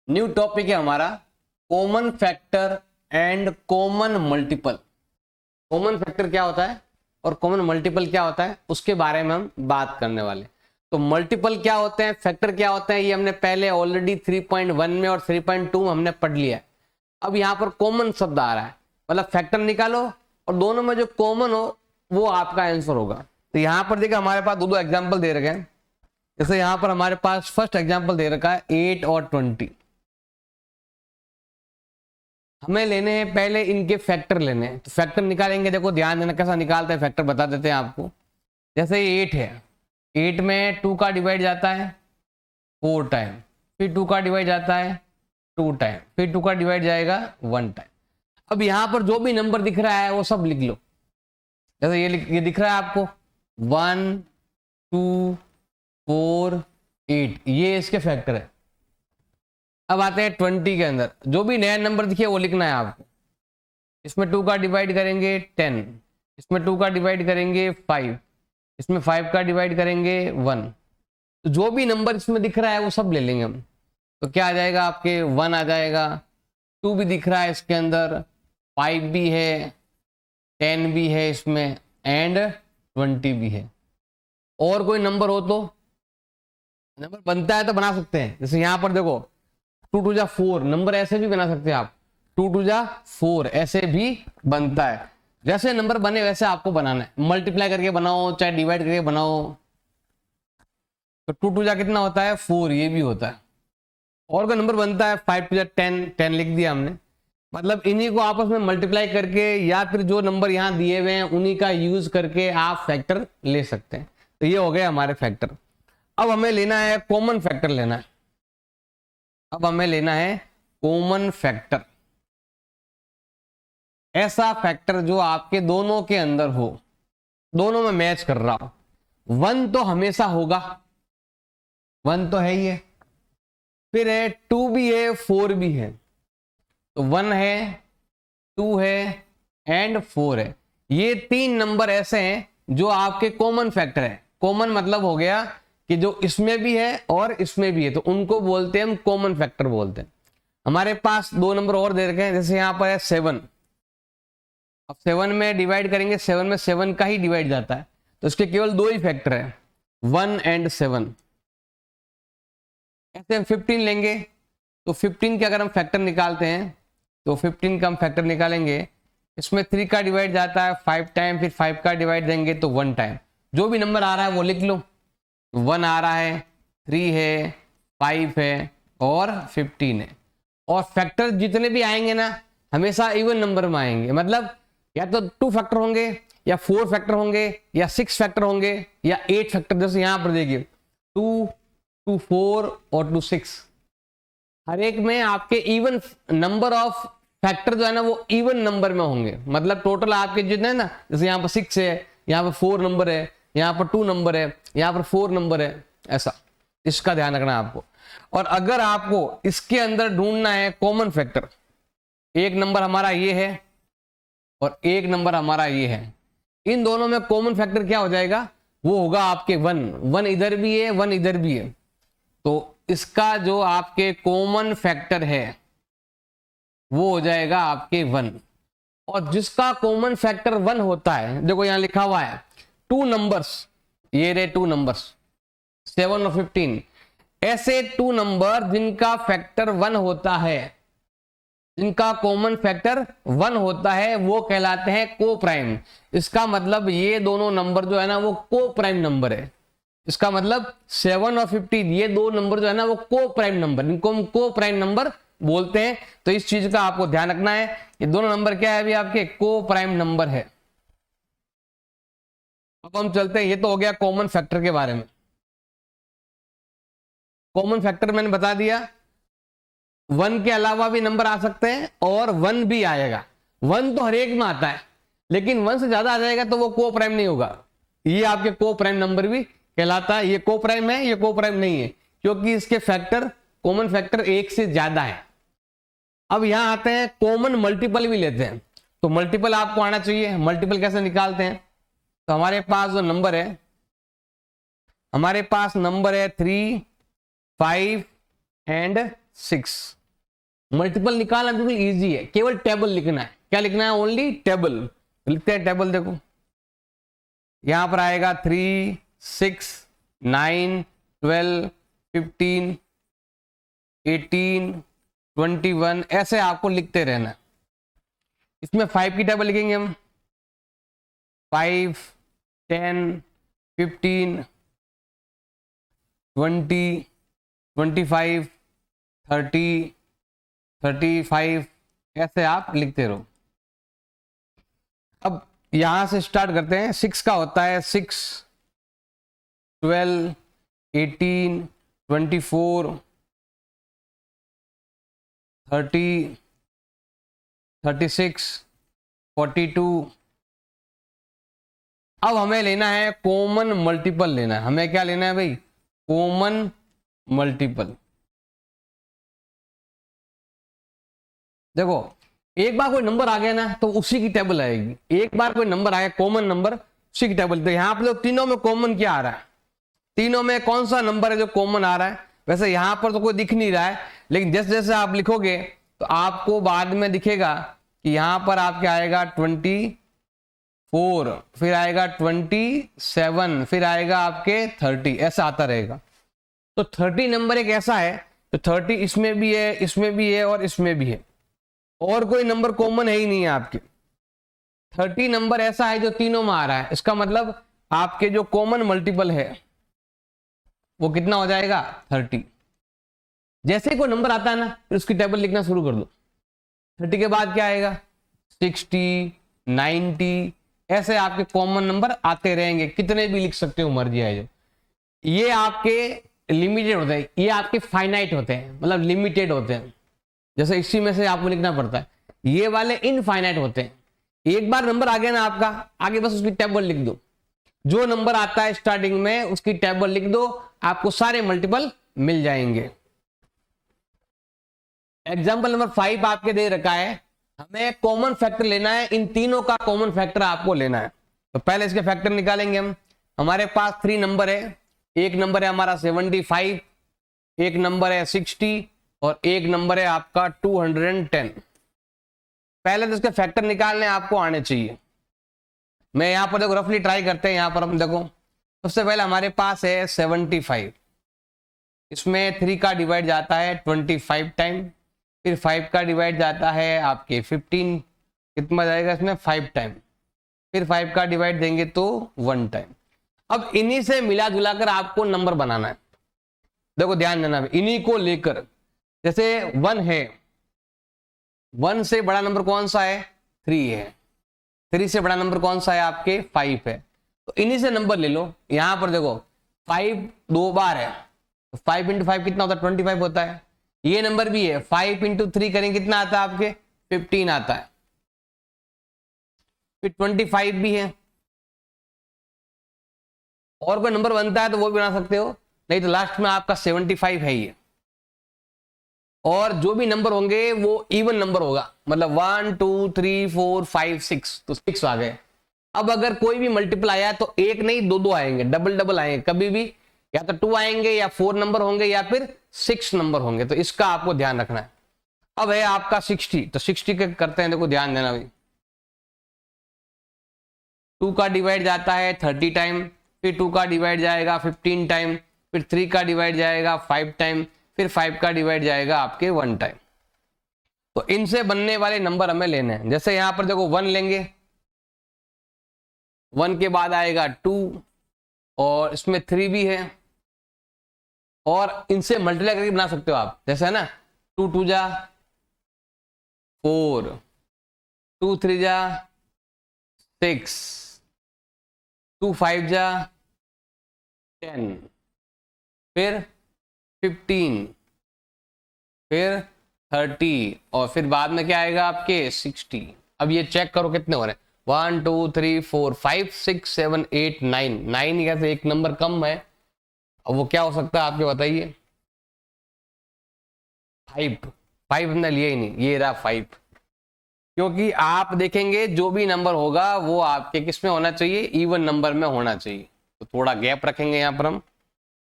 New topic है हमारा common factor and common multiple. Common factor क्या होता है और कॉमन मल्टीपल क्या होता है उसके बारे में हम बात करने वाले। तो मल्टीपल क्या होते हैं, फैक्टर क्या होते हैं, ये हमने पहले ऑलरेडी 3.1 में और 3.2 में हमने पढ़ लिया है। अब यहाँ पर कॉमन शब्द आ रहा है, मतलब फैक्टर निकालो और दोनों में जो कॉमन हो वो आपका आंसर होगा। तो यहाँ पर देखिए हमारे पास दो एग्जाम्पल दे रखे हैं। जैसे यहाँ पर हमारे पास फर्स्ट एग्जाम्पल दे रखा है 8 और 20। हमें लेने हैं पहले इनके फैक्टर लेने हैं, तो फैक्टर निकालेंगे। देखो ध्यान देना कैसा निकालते हैं फैक्टर, बता देते हैं आपको। जैसे ये 8 है, 8 में 2 का डिवाइड जाता है 4 टाइम, फिर 2 का डिवाइड जाता है 2 टाइम, फिर 2 का डिवाइड जाएगा 1 टाइम। अब यहाँ पर जो भी नंबर दिख रहा है वो सब लिख लो। जैसे ये दिख रहा है आपको 1 2 4 8, ये इसके फैक्टर है। अब आते हैं 20 के अंदर, जो भी नया नंबर दिखे वो लिखना है आपको। इसमें 2 का डिवाइड करेंगे 10, इसमें 2 का डिवाइड करेंगे 5, इसमें 5 का डिवाइड करेंगे 1। तो जो भी नंबर इसमें दिख रहा है वो सब ले लेंगे हम। तो क्या आ जाएगा आपके 1 आ जाएगा, 2 भी दिख रहा है इसके अंदर, 5 भी है, 10 भी है इसमें एंड 20 भी है। और कोई नंबर हो तो नंबर बनता है तो बना सकते हैं। जैसे यहाँ पर देखो 2 2 जा 4, नंबर ऐसे भी बना सकते हैं आप, 2 2 जा 4 ऐसे भी बनता है। जैसे नंबर बने वैसे आपको बनाना है, मल्टीप्लाई करके बनाओ चाहे डिवाइड करके बनाओ। तो 2 2 जा कितना होता है 4, ये भी होता है। और कोई नंबर बनता है 5 2 जा 10, 10 लिख दिया हमने। मतलब इन्हीं को आपस में मल्टीप्लाई करके या फिर जो नंबर यहाँ दिए हुए हैं उन्हीं का यूज करके आप फैक्टर ले सकते हैं। तो ये हो गए हमारे फैक्टर। अब हमें लेना है कॉमन फैक्टर लेना है। अब हमें लेना है कॉमन फैक्टर, ऐसा फैक्टर जो आपके दोनों के अंदर हो, दोनों में मैच कर रहा हो। 1 तो हमेशा होगा, 1 तो है ही है, फिर है 2 भी है 4 भी है। तो 1 है 2 है एंड 4 है। ये 3 नंबर ऐसे हैं जो आपके कॉमन फैक्टर है। कॉमन मतलब हो गया कि जो इसमें भी है और इसमें भी है, तो उनको बोलते हैं हम कॉमन फैक्टर बोलते हैं। हमारे पास 2 नंबर और दे रखे हैं, जैसे यहां पर है 7। अब 7 में डिवाइड करेंगे, 7 में 7 का ही डिवाइड जाता है, तो इसके केवल 2 ही फैक्टर है, 1 एंड 7। ऐसे हम 15 लेंगे, तो 15 के अगर हम फैक्टर निकालते हैं तो 15 का हम फैक्टर निकालेंगे, इसमें 3 का डिवाइड जाता है 5 टाइम, फिर 5 का डिवाइड देंगे तो 1 टाइम। जो भी नंबर आ रहा है वो लिख लो। 1 आ रहा है, 3 है, 5 है और 15 है। और फैक्टर जितने भी आएंगे ना हमेशा इवन नंबर में आएंगे, मतलब या तो 2 फैक्टर होंगे या 4 फैक्टर होंगे या 6 फैक्टर होंगे या 8 फैक्टर। जैसे यहां पर देखिए 2 2 4 और 2 6, हर एक में आपके इवन नंबर ऑफ फैक्टर जो है ना वो इवन नंबर में होंगे। मतलब टोटल आपके जितने है ना, जैसे यहाँ पर 6 है, यहाँ पर 4 नंबर है, यहाँ पर 2 नंबर है, यहाँ पर 4 नंबर है, ऐसा इसका ध्यान रखना है आपको। और अगर आपको इसके अंदर ढूंढना है कॉमन फैक्टर, एक नंबर हमारा ये है और एक नंबर हमारा ये है, इन दोनों में कॉमन फैक्टर क्या हो जाएगा, वो होगा आपके 1। 1 इधर भी है 1 इधर भी है, तो इसका जो आपके कॉमन फैक्टर है वो हो जाएगा आपके 1। और जिसका कॉमन फैक्टर 1 होता है, देखो यहां लिखा हुआ है 2 नंबर्स, ये रहे 2 नंबर्स 7 और 15। ऐसे 2 नंबर जिनका फैक्टर 1 होता है, जिनका कॉमन फैक्टर 1 होता है, वो कहलाते हैं को प्राइम। इसका मतलब ये दोनों नंबर जो है ना वो को प्राइम नंबर है। इसका मतलब 7 और 15 ये 2 नंबर जो है ना वो को प्राइम नंबर, इनको हम को प्राइम नंबर बोलते हैं। तो इस चीज का आपको ध्यान रखना है, ये दोनों नंबर क्या है अभी आपके को प्राइम नंबर है। अब हम चलते हैं, ये तो हो गया कॉमन फैक्टर के बारे में। कॉमन फैक्टर मैंने बता दिया, 1 के अलावा भी नंबर आ सकते हैं और 1 भी आएगा। 1 तो हर एक में आता है, लेकिन 1 से ज्यादा आ जाएगा तो वो को प्राइम नहीं होगा, ये आपके को प्राइम नंबर भी कहलाता है। ये को प्राइम है, ये को प्राइम नहीं है, क्योंकि इसके फैक्टर कॉमन फैक्टर 1 से ज्यादा है। अब यहां आते हैं कॉमन मल्टीपल भी लेते हैं, तो मल्टीपल आपको आना चाहिए। मल्टीपल कैसे निकालते हैं, तो हमारे पास जो नंबर है, हमारे पास नंबर है 3 5 एंड 6। मल्टीपल निकालना बिल्कुल इजी है, केवल टेबल लिखना है। क्या लिखना है? Only table. लिखते हैं टेबल। देखो यहां पर आएगा 3, 6, 9, 12, 15, 18, 21, ऐसे आपको लिखते रहना। इसमें 5 की टेबल लिखेंगे हम। 5, 10, 15, 20, 25, 30, 35, ऐसे आप लिखते रहो। अब यहां से स्टार्ट करते हैं। 6 का होता है 6, 12, 18, 24, 30, 36, 42। अब हमें लेना है कॉमन मल्टीपल लेना है। हमें क्या लेना है भाई? Common multiple. देखो एक बार कोई नंबर आ गया ना तो उसी की टेबल आएगी। एक बार कोई नंबर आया कॉमन नंबर, उसी की टेबल। तो यहां पर तीनों में कॉमन क्या आ रहा है? तीनों में कौन सा नंबर है जो कॉमन आ रहा है? वैसे यहां पर तो कोई दिख नहीं रहा है, लेकिन जैसे जैसे आप लिखोगे तो आपको बाद में दिखेगा कि यहां पर आपके आएगा 24, फिर आएगा 27, फिर आएगा आपके 30, ऐसा आता रहेगा। तो 30 नंबर एक ऐसा है तो 30 इसमें भी है, इसमें भी है और इसमें भी है, और कोई नंबर कॉमन है ही नहीं है आपके। 30 नंबर ऐसा है जो तीनों में आ रहा है। इसका मतलब आपके जो कॉमन मल्टीपल है वो कितना हो जाएगा? 30। जैसे ही कोई नंबर आता है ना फिर उसकी टेबल लिखना शुरू कर दो। 30 के बाद क्या आएगा? 60, 90, ऐसे आपके कॉमन नंबर आते रहेंगे। कितने भी लिख सकते हो, मर्जी है। जो ये आपके लिमिटेड होते हैं, ये आपके फाइनाइट होते हैं, मतलब लिमिटेड होते हैं। जैसे इसी में से आपको लिखना पड़ता है। ये वाले इनफाइनाइट होते हैं। एक बार नंबर आ गया ना आपका, आगे बस उसकी टेबल लिख दो। जो नंबर आता है स्टार्टिंग में उसकी टेबल लिख दो, आपको सारे मल्टीपल मिल जाएंगे। एग्जाम्पल नंबर 5 आपके दे रखा है। हमें कॉमन फैक्टर लेना है, इन तीनों का कॉमन फैक्टर आपको लेना है। तो पहले इसके फैक्टर निकालेंगे हम। हमारे पास 3 नंबर है। एक नंबर है हमारा 75, एक नंबर है 60 और एक नंबर है आपका 210। पहले तो इसके फैक्टर निकालने आपको आने चाहिए। मैं यहां पर देखो रफली ट्राई करते हैं। यहां पर हम देखो सबसे पहले हमारे पास है 75। इसमें 3 का डिवाइड जाता है 25 टाइम, फिर 5 का डिवाइड जाता है आपके 15, कितना जाएगा इसमें? 5 टाइम, फिर 5 का डिवाइड देंगे तो 1 टाइम। अब इन्हीं से मिला जुलाकर आपको नंबर बनाना है। देखो ध्यान देना, इन्हीं को लेकर। जैसे 1 है, 1 से बड़ा नंबर कौन सा है? 3 है। 3 से बड़ा नंबर कौन सा है? आपके 5 है। तो इन्हीं से नंबर ले लो। यहां पर देखो 5 2 बार है, 5 इंटू 5 कितना होता है? 25 होता है। ये नंबर भी है, 5 इंटू 3 करेंगे कितना आता है आपके? 15 आता है। फिर 25 भी है। और कोई नंबर बनता है तो वो भी बना सकते हो, नहीं तो लास्ट में आपका 75 है ये। और जो भी नंबर होंगे वो इवन नंबर होगा, मतलब 1 2 3 4 5 6, तो 6 आ गए। अब अगर कोई भी मल्टीपल आया तो एक नहीं दो आएंगे, डबल डबल आएंगे। कभी भी या तो 2 आएंगे या 4 नंबर होंगे या फिर 6 नंबर होंगे। तो इसका आपको ध्यान रखना है। अब है आपका 60, तो 60 के करते हैं। देखो ध्यान देना भाई, 2 का डिवाइड जाता है 30 टाइम, फिर 2 का डिवाइड जाएगा 15 टाइम, फिर 3 का डिवाइड जाएगा 5 टाइम, फिर 5 का डिवाइड जाएगा आपके 1 टाइम। तो इनसे बनने वाले नंबर हमें लेने हैं। जैसे यहां पर देखो 1 लेंगे, 1 के बाद आएगा 2 और इसमें 3 भी है, और इनसे मल्टीप्लाई करके बना सकते हो आप। जैसे है ना 2 2 जा 4, 2 3 जा 6, 2 5 जा 10, फिर 15, फिर 30 और फिर बाद में क्या आएगा आपके 60। अब ये चेक करो कितने हो रहे हैं? 1 2 3 4 5 6 7 8 9। 9 कैसे? एक नंबर कम है। अब वो क्या हो सकता है आपके बताइए? 5 हमने लिया ही नहीं, ये रहा 5। क्योंकि आप देखेंगे जो भी नंबर होगा वो आपके किस में होना चाहिए? इवन नंबर में होना चाहिए। तो थोड़ा गैप रखेंगे यहां पर हम,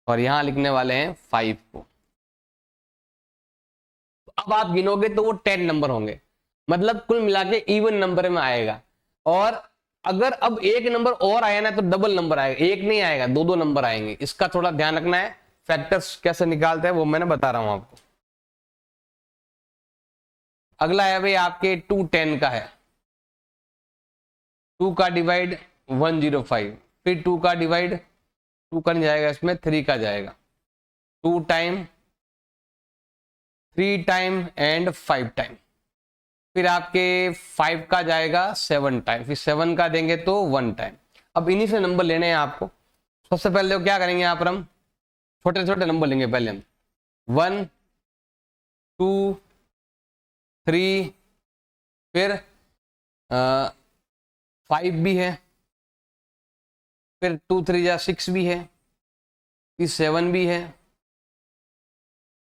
और यहां लिखने वाले हैं 5 को। अब आप गिनोगे तो वो 10 नंबर होंगे, मतलब कुल मिला के इवन नंबर में आएगा। और अगर अब एक नंबर और आया ना तो डबल नंबर आएगा, एक नहीं आएगा, दो दो नंबर आएंगे, इसका थोड़ा ध्यान रखना है। फैक्टर्स कैसे निकालते हैं वो मैंने बता रहा हूं आपको। अगला है भाई आपके 2 10 का है, 2 का डिवाइड 105, फिर 2 का डिवाइड 2 का नहीं जाएगा इसमें, 3 का जाएगा, 2 टाइम, 3 टाइम एंड 5 टाइम, फिर आपके 5 का जाएगा 7 टाइम, फिर 7 का देंगे तो 1 टाइम। अब इन्हीं से नंबर लेने हैं आपको। सबसे पहले क्या करेंगे यहाँ पर, हम छोटे छोटे नंबर लेंगे पहले हम, 1 2 3, फिर 5 भी है, फिर 2 3 या 6 भी है, फिर 7 भी है।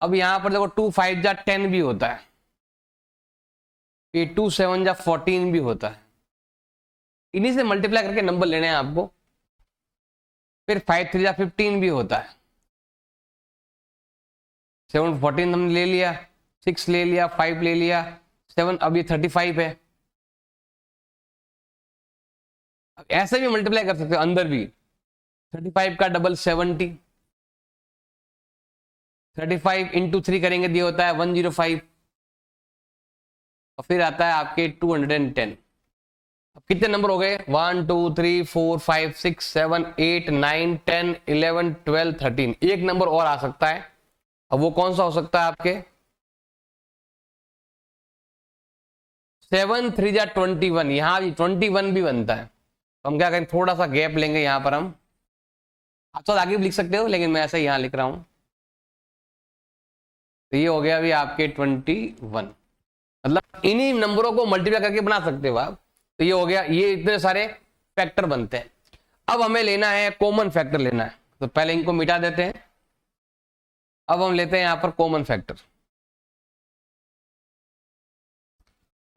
अब यहां पर देखो 2 5 जा 10 भी होता है, फिर 2 7 जा 14 भी होता है। इन्हीं से मल्टीप्लाई करके नंबर लेने हैं आपको। फिर 5 3 जा 15 भी होता है, 7 14 हमने ले लिया, 6 ले लिया, 5 ले लिया, 7, अब ये 35 है। अब ऐसे भी मल्टीप्लाई कर सकते हो अंदर भी, 35 का डबल 70, 35 इंटू 3 करेंगे दिया होता है 105, और फिर आता है आपके 210। अब कितने नंबर हो गए, 1 2 3 4 5 6 7 8 9 10 11 12 13, एक नंबर और आ सकता है। अब वो कौन सा हो सकता है आपके, 7 3 जा 21, यहां भी 21 भी बनता है। तो हम क्या करें, थोड़ा सा गैप लेंगे यहां पर हम, आप तो आगे भी लिख सकते हो लेकिन मैं ऐसे यहां लिख रहा हूं। तो ये हो गया अभी आपके 21, मतलब इन्हीं नंबरों को मल्टीप्लाई करके बना सकते हो आप। तो ये हो गया, ये इतने सारे फैक्टर बनते हैं। अब हमें लेना है कॉमन फैक्टर लेना है, तो पहले इनको मिटा देते हैं। अब हम लेते हैं यहां पर कॉमन फैक्टर,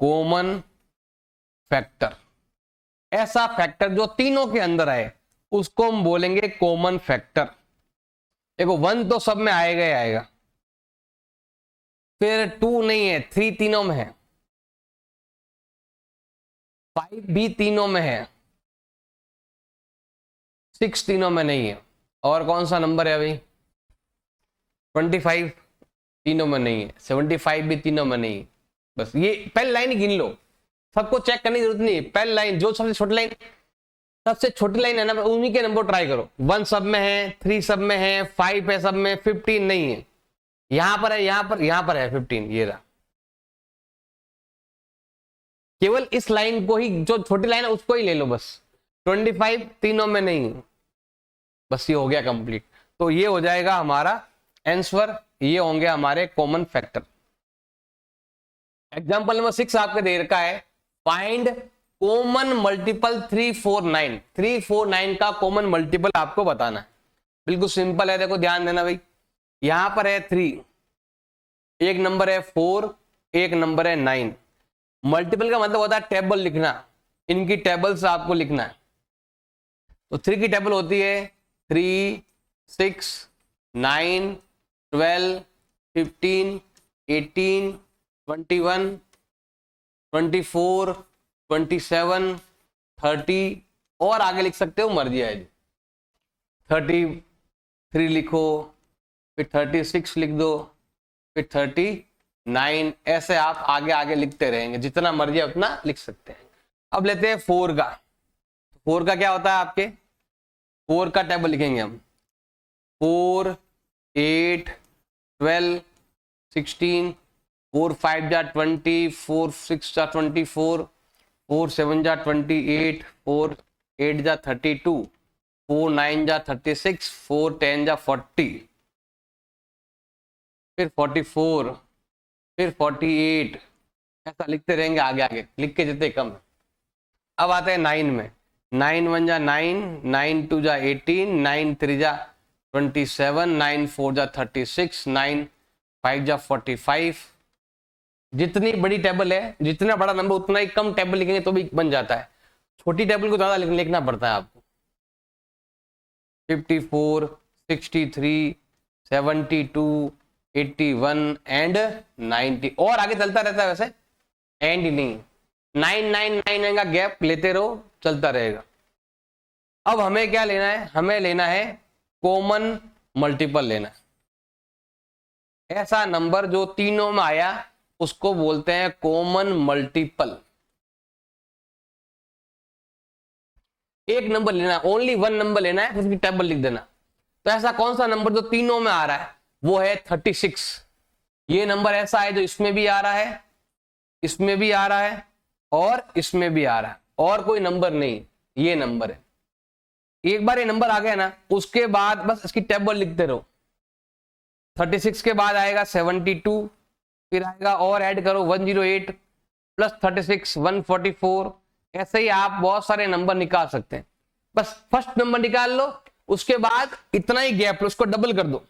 कॉमन फैक्टर, ऐसा फैक्टर जो तीनों के अंदर आए उसको हम बोलेंगे कॉमन फैक्टर। देखो 1 तो सब में आएगा ही आएगा, फिर 2 नहीं है, 3 तीनों में है, 5 भी तीनों में है, 6 तीनों में नहीं है, और कौन सा नंबर है अभी 25 तीनों में नहीं है, 75 भी तीनों में नहीं है। बस ये पहली लाइन गिन लो, सबको चेक करने की जरूरत नहीं है। पहली लाइन जो सबसे छोटी लाइन है ना, उन्हीं के नंबर ट्राई करो। 1 सब में है, 3 सब में है, 5 है सब में, 15 नहीं है, यहां पर है, यहां पर है 15, ये रहा। केवल इस लाइन को ही, जो छोटी लाइन है उसको ही ले लो बस, 25 तीनों में नहीं है, बस ये हो गया कंप्लीट। तो ये हो जाएगा हमारा आंसर, ये होंगे हमारे कॉमन फैक्टर। एग्जांपल नंबर 6 आपके दे रखा है, फाइंड कॉमन मल्टीपल 349, 349 का कॉमन मल्टीपल आपको बताना है। बिल्कुल सिंपल है, देखो ध्यान देना भाई, यहां पर है 3, एक नंबर है 4, एक नंबर है 9। मल्टीपल का मतलब होता है टेबल लिखना, इनकी टेबल से आपको लिखना है। तो 3 की टेबल होती है 3 6 9 12 15 18 21 24 27 30, और आगे लिख सकते हो मर्जी है, 33 लिखो, फिर 36 लिख दो, फिर 39, ऐसे आप आगे आगे लिखते रहेंगे, जितना मर्जी उतना लिख सकते हैं। अब लेते हैं 4 का। 4 का क्या होता है आपके, 4 का टेबल लिखेंगे हम, 4 8 12 16, 4 5 जा 20, 4 6 जा 24, 4 7 जा 28, 4 8 जा 32, 4 9 जा 36, 4 10 जा 40, फिर 44, फिर 48, ऐसा लिखते रहेंगे आगे आगे लिख के जितने कम। अब आते हैं 9 में, 9 1 जा 9, 9 2 जा 18, 9 3 जा 27, 9 4 जा 36, 9 5 जा 45। जितनी बड़ी टेबल है, जितना बड़ा नंबर उतना ही कम टेबल लिखेंगे तो भी बन जाता है, छोटी टेबल को ज्यादा लिखना पड़ता है आपको। 54 63 72 81 एंड 90, और आगे चलता रहता है वैसे, एंड नहीं, 999 का गैप लेते रहो, चलता रहेगा। अब हमें क्या लेना है, हमें लेना है कॉमन मल्टीपल लेना है। ऐसा नंबर जो तीनों में आया उसको बोलते हैं कॉमन मल्टीपल। एक नंबर लेना, ओनली वन नंबर लेना है, उसकी टेबल लिख देना। तो ऐसा कौन सा नंबर जो तीनों में आ रहा है, वो है 36। ये नंबर ऐसा है जो इसमें भी आ रहा है, इसमें भी आ रहा है, और इसमें भी आ रहा है, और कोई नंबर नहीं, ये नंबर है। एक बार ये नंबर आ गया ना, उसके बाद बस इसकी टेबल लिखते रहो। 36 के बाद आएगा 72, फिर आएगा और ऐड करो 108 प्लस 36 144। ऐसे ही आप बहुत सारे नंबर निकाल सकते हैं। बस फर्स्ट नंबर निकाल लो, उसके बाद इतना ही गैप लो, उसको डबल कर दो।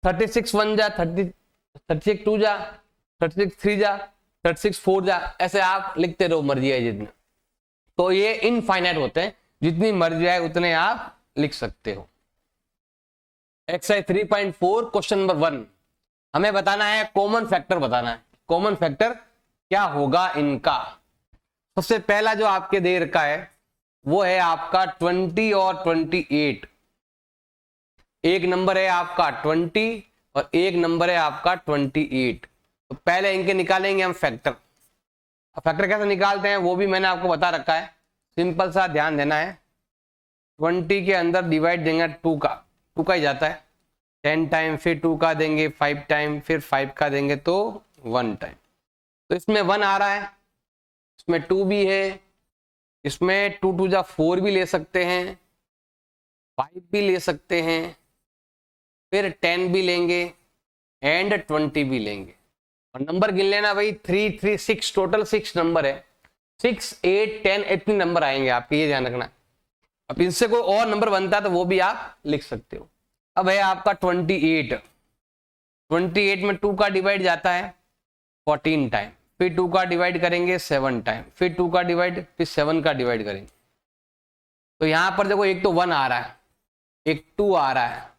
36 1 जा 30, 36 2 जा 36 3 जा 36 4 जा, ऐसे आप लिखते रहो, मर्जी है जितना। तो ये इनफाइनाइट होते हैं, जितनी मर्जी आए उतने आप लिख सकते हो। एक्सरसाइज 3.4 क्वेश्चन नंबर 1, हमें बताना है कॉमन फैक्टर, बताना है कॉमन फैक्टर क्या होगा इनका। सबसे पहला जो आपके दे रखा है वो है आपका 20 और 28। एक नंबर है आपका 20 और एक नंबर है आपका 28। तो पहले इनके निकालेंगे हम फैक्टर। फैक्टर कैसे निकालते हैं वो भी मैंने आपको बता रखा है, सिंपल सा ध्यान देना है। 20 के अंदर डिवाइड देंगे 2 का ही जाता है, 10 टाइम, फिर 2 का देंगे 5 टाइम, फिर 5 का देंगे तो 1 टाइम। तो इसमें 1 आ रहा है, इसमें 2 भी है, इसमें 2 2 जा 4 भी ले सकते हैं, 5 भी ले सकते हैं, फिर 10 भी लेंगे एंड 20 भी लेंगे। और नंबर गिन लेना भाई, 3 3 6, टोटल 6 नंबर है। 6 8 10 इतने नंबर आएंगे आपके, ये ध्यान रखना। अब इनसे कोई और नंबर बनता है तो वो भी आप लिख सकते हो। अब है आपका 28। 28 में 2 का डिवाइड जाता है 14 टाइम, फिर 2 का डिवाइड करेंगे 7 टाइम, फिर 2 का डिवाइड, फिर 7 का डिवाइड करेंगे। तो यहां पर देखो, एक तो 1 आ रहा है, एक 2 आ रहा है,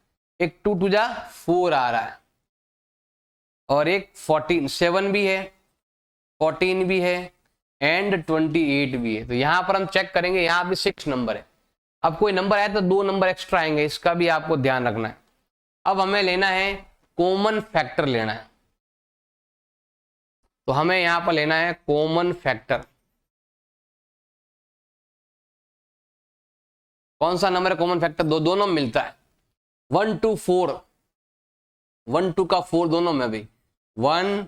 एक 2 2 जा 4 आ रहा है, और एक 14, 7 भी है, 14 भी है एंड 28 भी है। तो यहां पर हम चेक करेंगे, यहां भी 6 नंबर है। अब कोई नंबर आए तो 2 नंबर एक्स्ट्रा आएंगे, इसका भी आपको ध्यान रखना है। अब हमें लेना है कॉमन फैक्टर लेना है, तो हमें यहां पर लेना है कॉमन फैक्टर। कौन सा नंबर है कॉमन फैक्टर, दोनों में मिलता है। 1 2 4, 1 2 का 4 दोनों में भी, 1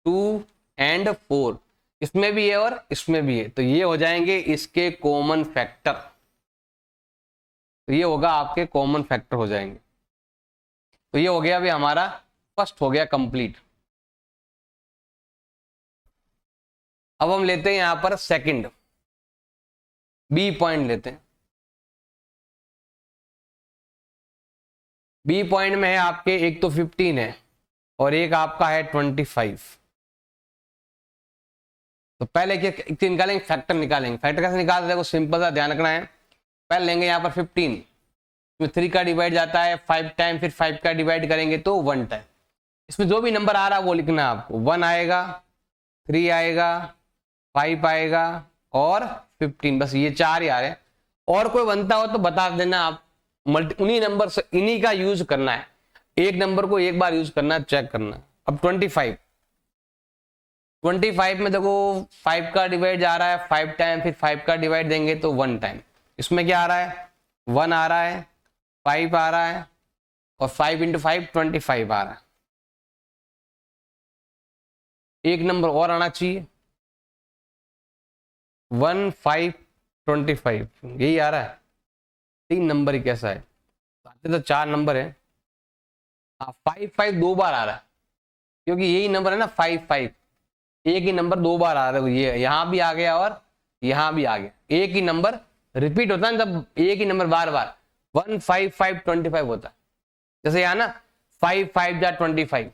2 एंड 4, इसमें भी है और इसमें भी है। तो ये हो जाएंगे इसके कॉमन फैक्टर। तो ये होगा आपके कॉमन फैक्टर हो जाएंगे। तो ये हो गया अभी हमारा फर्स्ट हो गया कंप्लीट। अब हम लेते हैं यहां पर सेकंड, बी पॉइंट लेते हैं। बी पॉइंट में है आपके एक तो 15 है और एक आपका है 25। तो पहले क्या निकालेंगे, फैक्टर निकालेंगे। फैक्टर कैसे निकालते हैं, सिंपल सा ध्यान रखना है। पहले लेंगे यहाँ पर 15, इसमें 3 का डिवाइड जाता है 5 टाइम, फिर 5 का डिवाइड करेंगे तो 1 टाइम। इसमें जो भी नंबर आ रहा है वो लिखना है आपको। 1 आएगा, 3 आएगा, 5 आएगा और 15, बस ये 4 ही आ रहे हैं। और कोई बनता हो तो बता देना आप, उन्हीं नंबर से, इन्हीं का यूज करना है। एक नंबर को एक बार यूज करना है, चेक करना है। अब 25 में देखो 5 का डिवाइड जा रहा है 5 टाइम, फिर 5 का डिवाइड देंगे तो 1 टाइम। इसमें क्या आ रहा है, 1 आ रहा है, 5 आ रहा है और 5 × 5 25 आ रहा है। एक नंबर और आना चाहिए, 1 5 25, यही आ रहा है। 3 नंबर ही कैसा है, आते तो 4 नंबर है। 5 5 2 बार आ रहा है, क्योंकि यही नंबर है ना 5 5, एक ही नंबर 2 बार आ रहा है। ये यहां भी आ गया और यहां भी आ गया। एक ही नंबर रिपीट होता है जब एक ही नंबर बार बार 1 5 5 25 होता है। जैसे यहाँ ना 5 5 जा 25,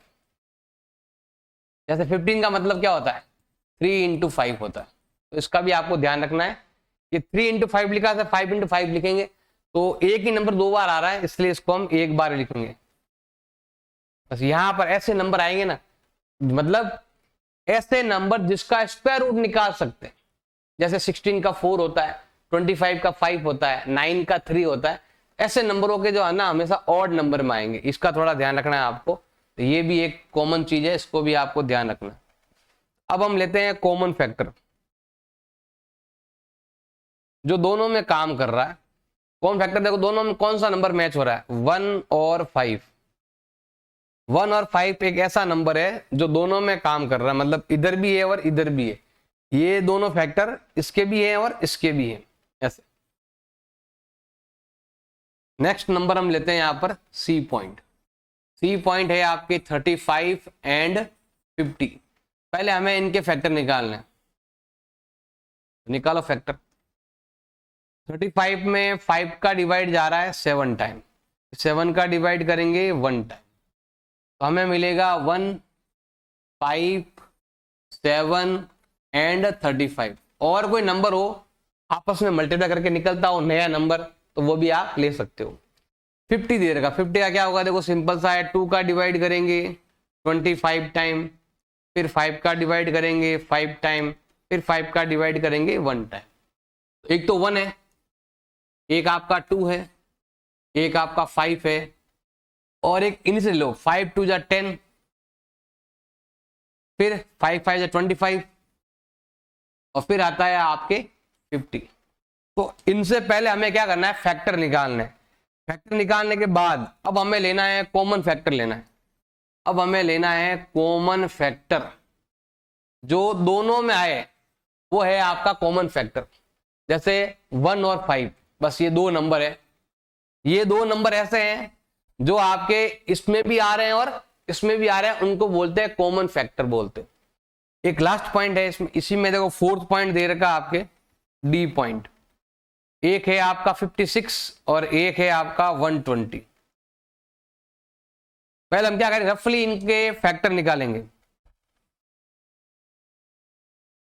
जैसे 15 का मतलब क्या होता है, 3 × 5 होता है। तो इसका भी आपको ध्यान रखना है कि 3 × 5 लिखा था, 5 × 5 लिखेंगे तो एक ही नंबर 2 बार आ रहा है, इसलिए इसको हम एक बार लिखेंगे। बस यहां पर ऐसे नंबर आएंगे ना, मतलब ऐसे नंबर जिसका स्क्वायर रूट निकाल सकते हैं, जैसे 16 का 4 होता है, 25 का 5 होता है, 9 का 3 होता है, ऐसे नंबरों के जो है ना हमेशा ऑड नंबर में आएंगे। इसका थोड़ा ध्यान रखना है आपको, तो ये भी एक कॉमन चीज है, इसको भी आपको ध्यान रखना है। अब हम लेते हैं कॉमन फैक्टर जो दोनों में काम कर रहा है। कॉमन फैक्टर देखो दोनों में कौन सा नंबर मैच हो रहा है, 1 और 5। 1 और 5 एक ऐसा नंबर है जो दोनों में काम कर रहा है, मतलब इधर भी है और इधर भी है, ये दोनों फैक्टर इसके भी है और इसके भी है ऐसे। नेक्स्ट नंबर हम लेते हैं यहां पर सी पॉइंट। सी पॉइंट है आपके 35 एंड 50। पहले हमें इनके फैक्टर निकालने हैं, निकालो फैक्टर। 35 में 5 का डिवाइड जा रहा है 7 टाइम, 7 का डिवाइड करेंगे 1 टाइम, तो हमें मिलेगा 1, 5, 7 एंड 35। और कोई नंबर हो आपस में मल्टीप्लाई करके निकलता हो नया नंबर, तो वो भी आप ले सकते हो। 50 दे रखा, 50 का क्या होगा, देखो सिंपल सा है, 2 का डिवाइड करेंगे 25 टाइम, फिर 5 का डिवाइड करेंगे 5 टाइम, फिर 5 का डिवाइड करेंगे 1 टाइम। एक तो 1 है, एक आपका 2 है, एक आपका 5 है, और एक इन्हीं से लो 5 2 जा 10, फिर 5 5 जा 25, और फिर आता है आपके 50। तो इनसे पहले हमें क्या करना है, फैक्टर निकालना है। फैक्टर निकालने के बाद अब हमें लेना है कॉमन फैक्टर लेना है। अब हमें लेना है कॉमन फैक्टर जो दोनों में आए, वो है आपका कॉमन फैक्टर। जैसे 1 और 5, बस ये दो नंबर है, ये दो नंबर ऐसे हैं जो आपके इसमें भी आ रहे हैं और इसमें भी आ रहे हैं, उनको बोलते हैं कॉमन फैक्टर बोलते हैं। एक लास्ट पॉइंट है इसमें, इसी में देखो 4th पॉइंट दे रखा आपके डी पॉइंट। एक है आपका 56 और एक है आपका 120। पहले हम क्या करें, रफली इनके फैक्टर निकालेंगे।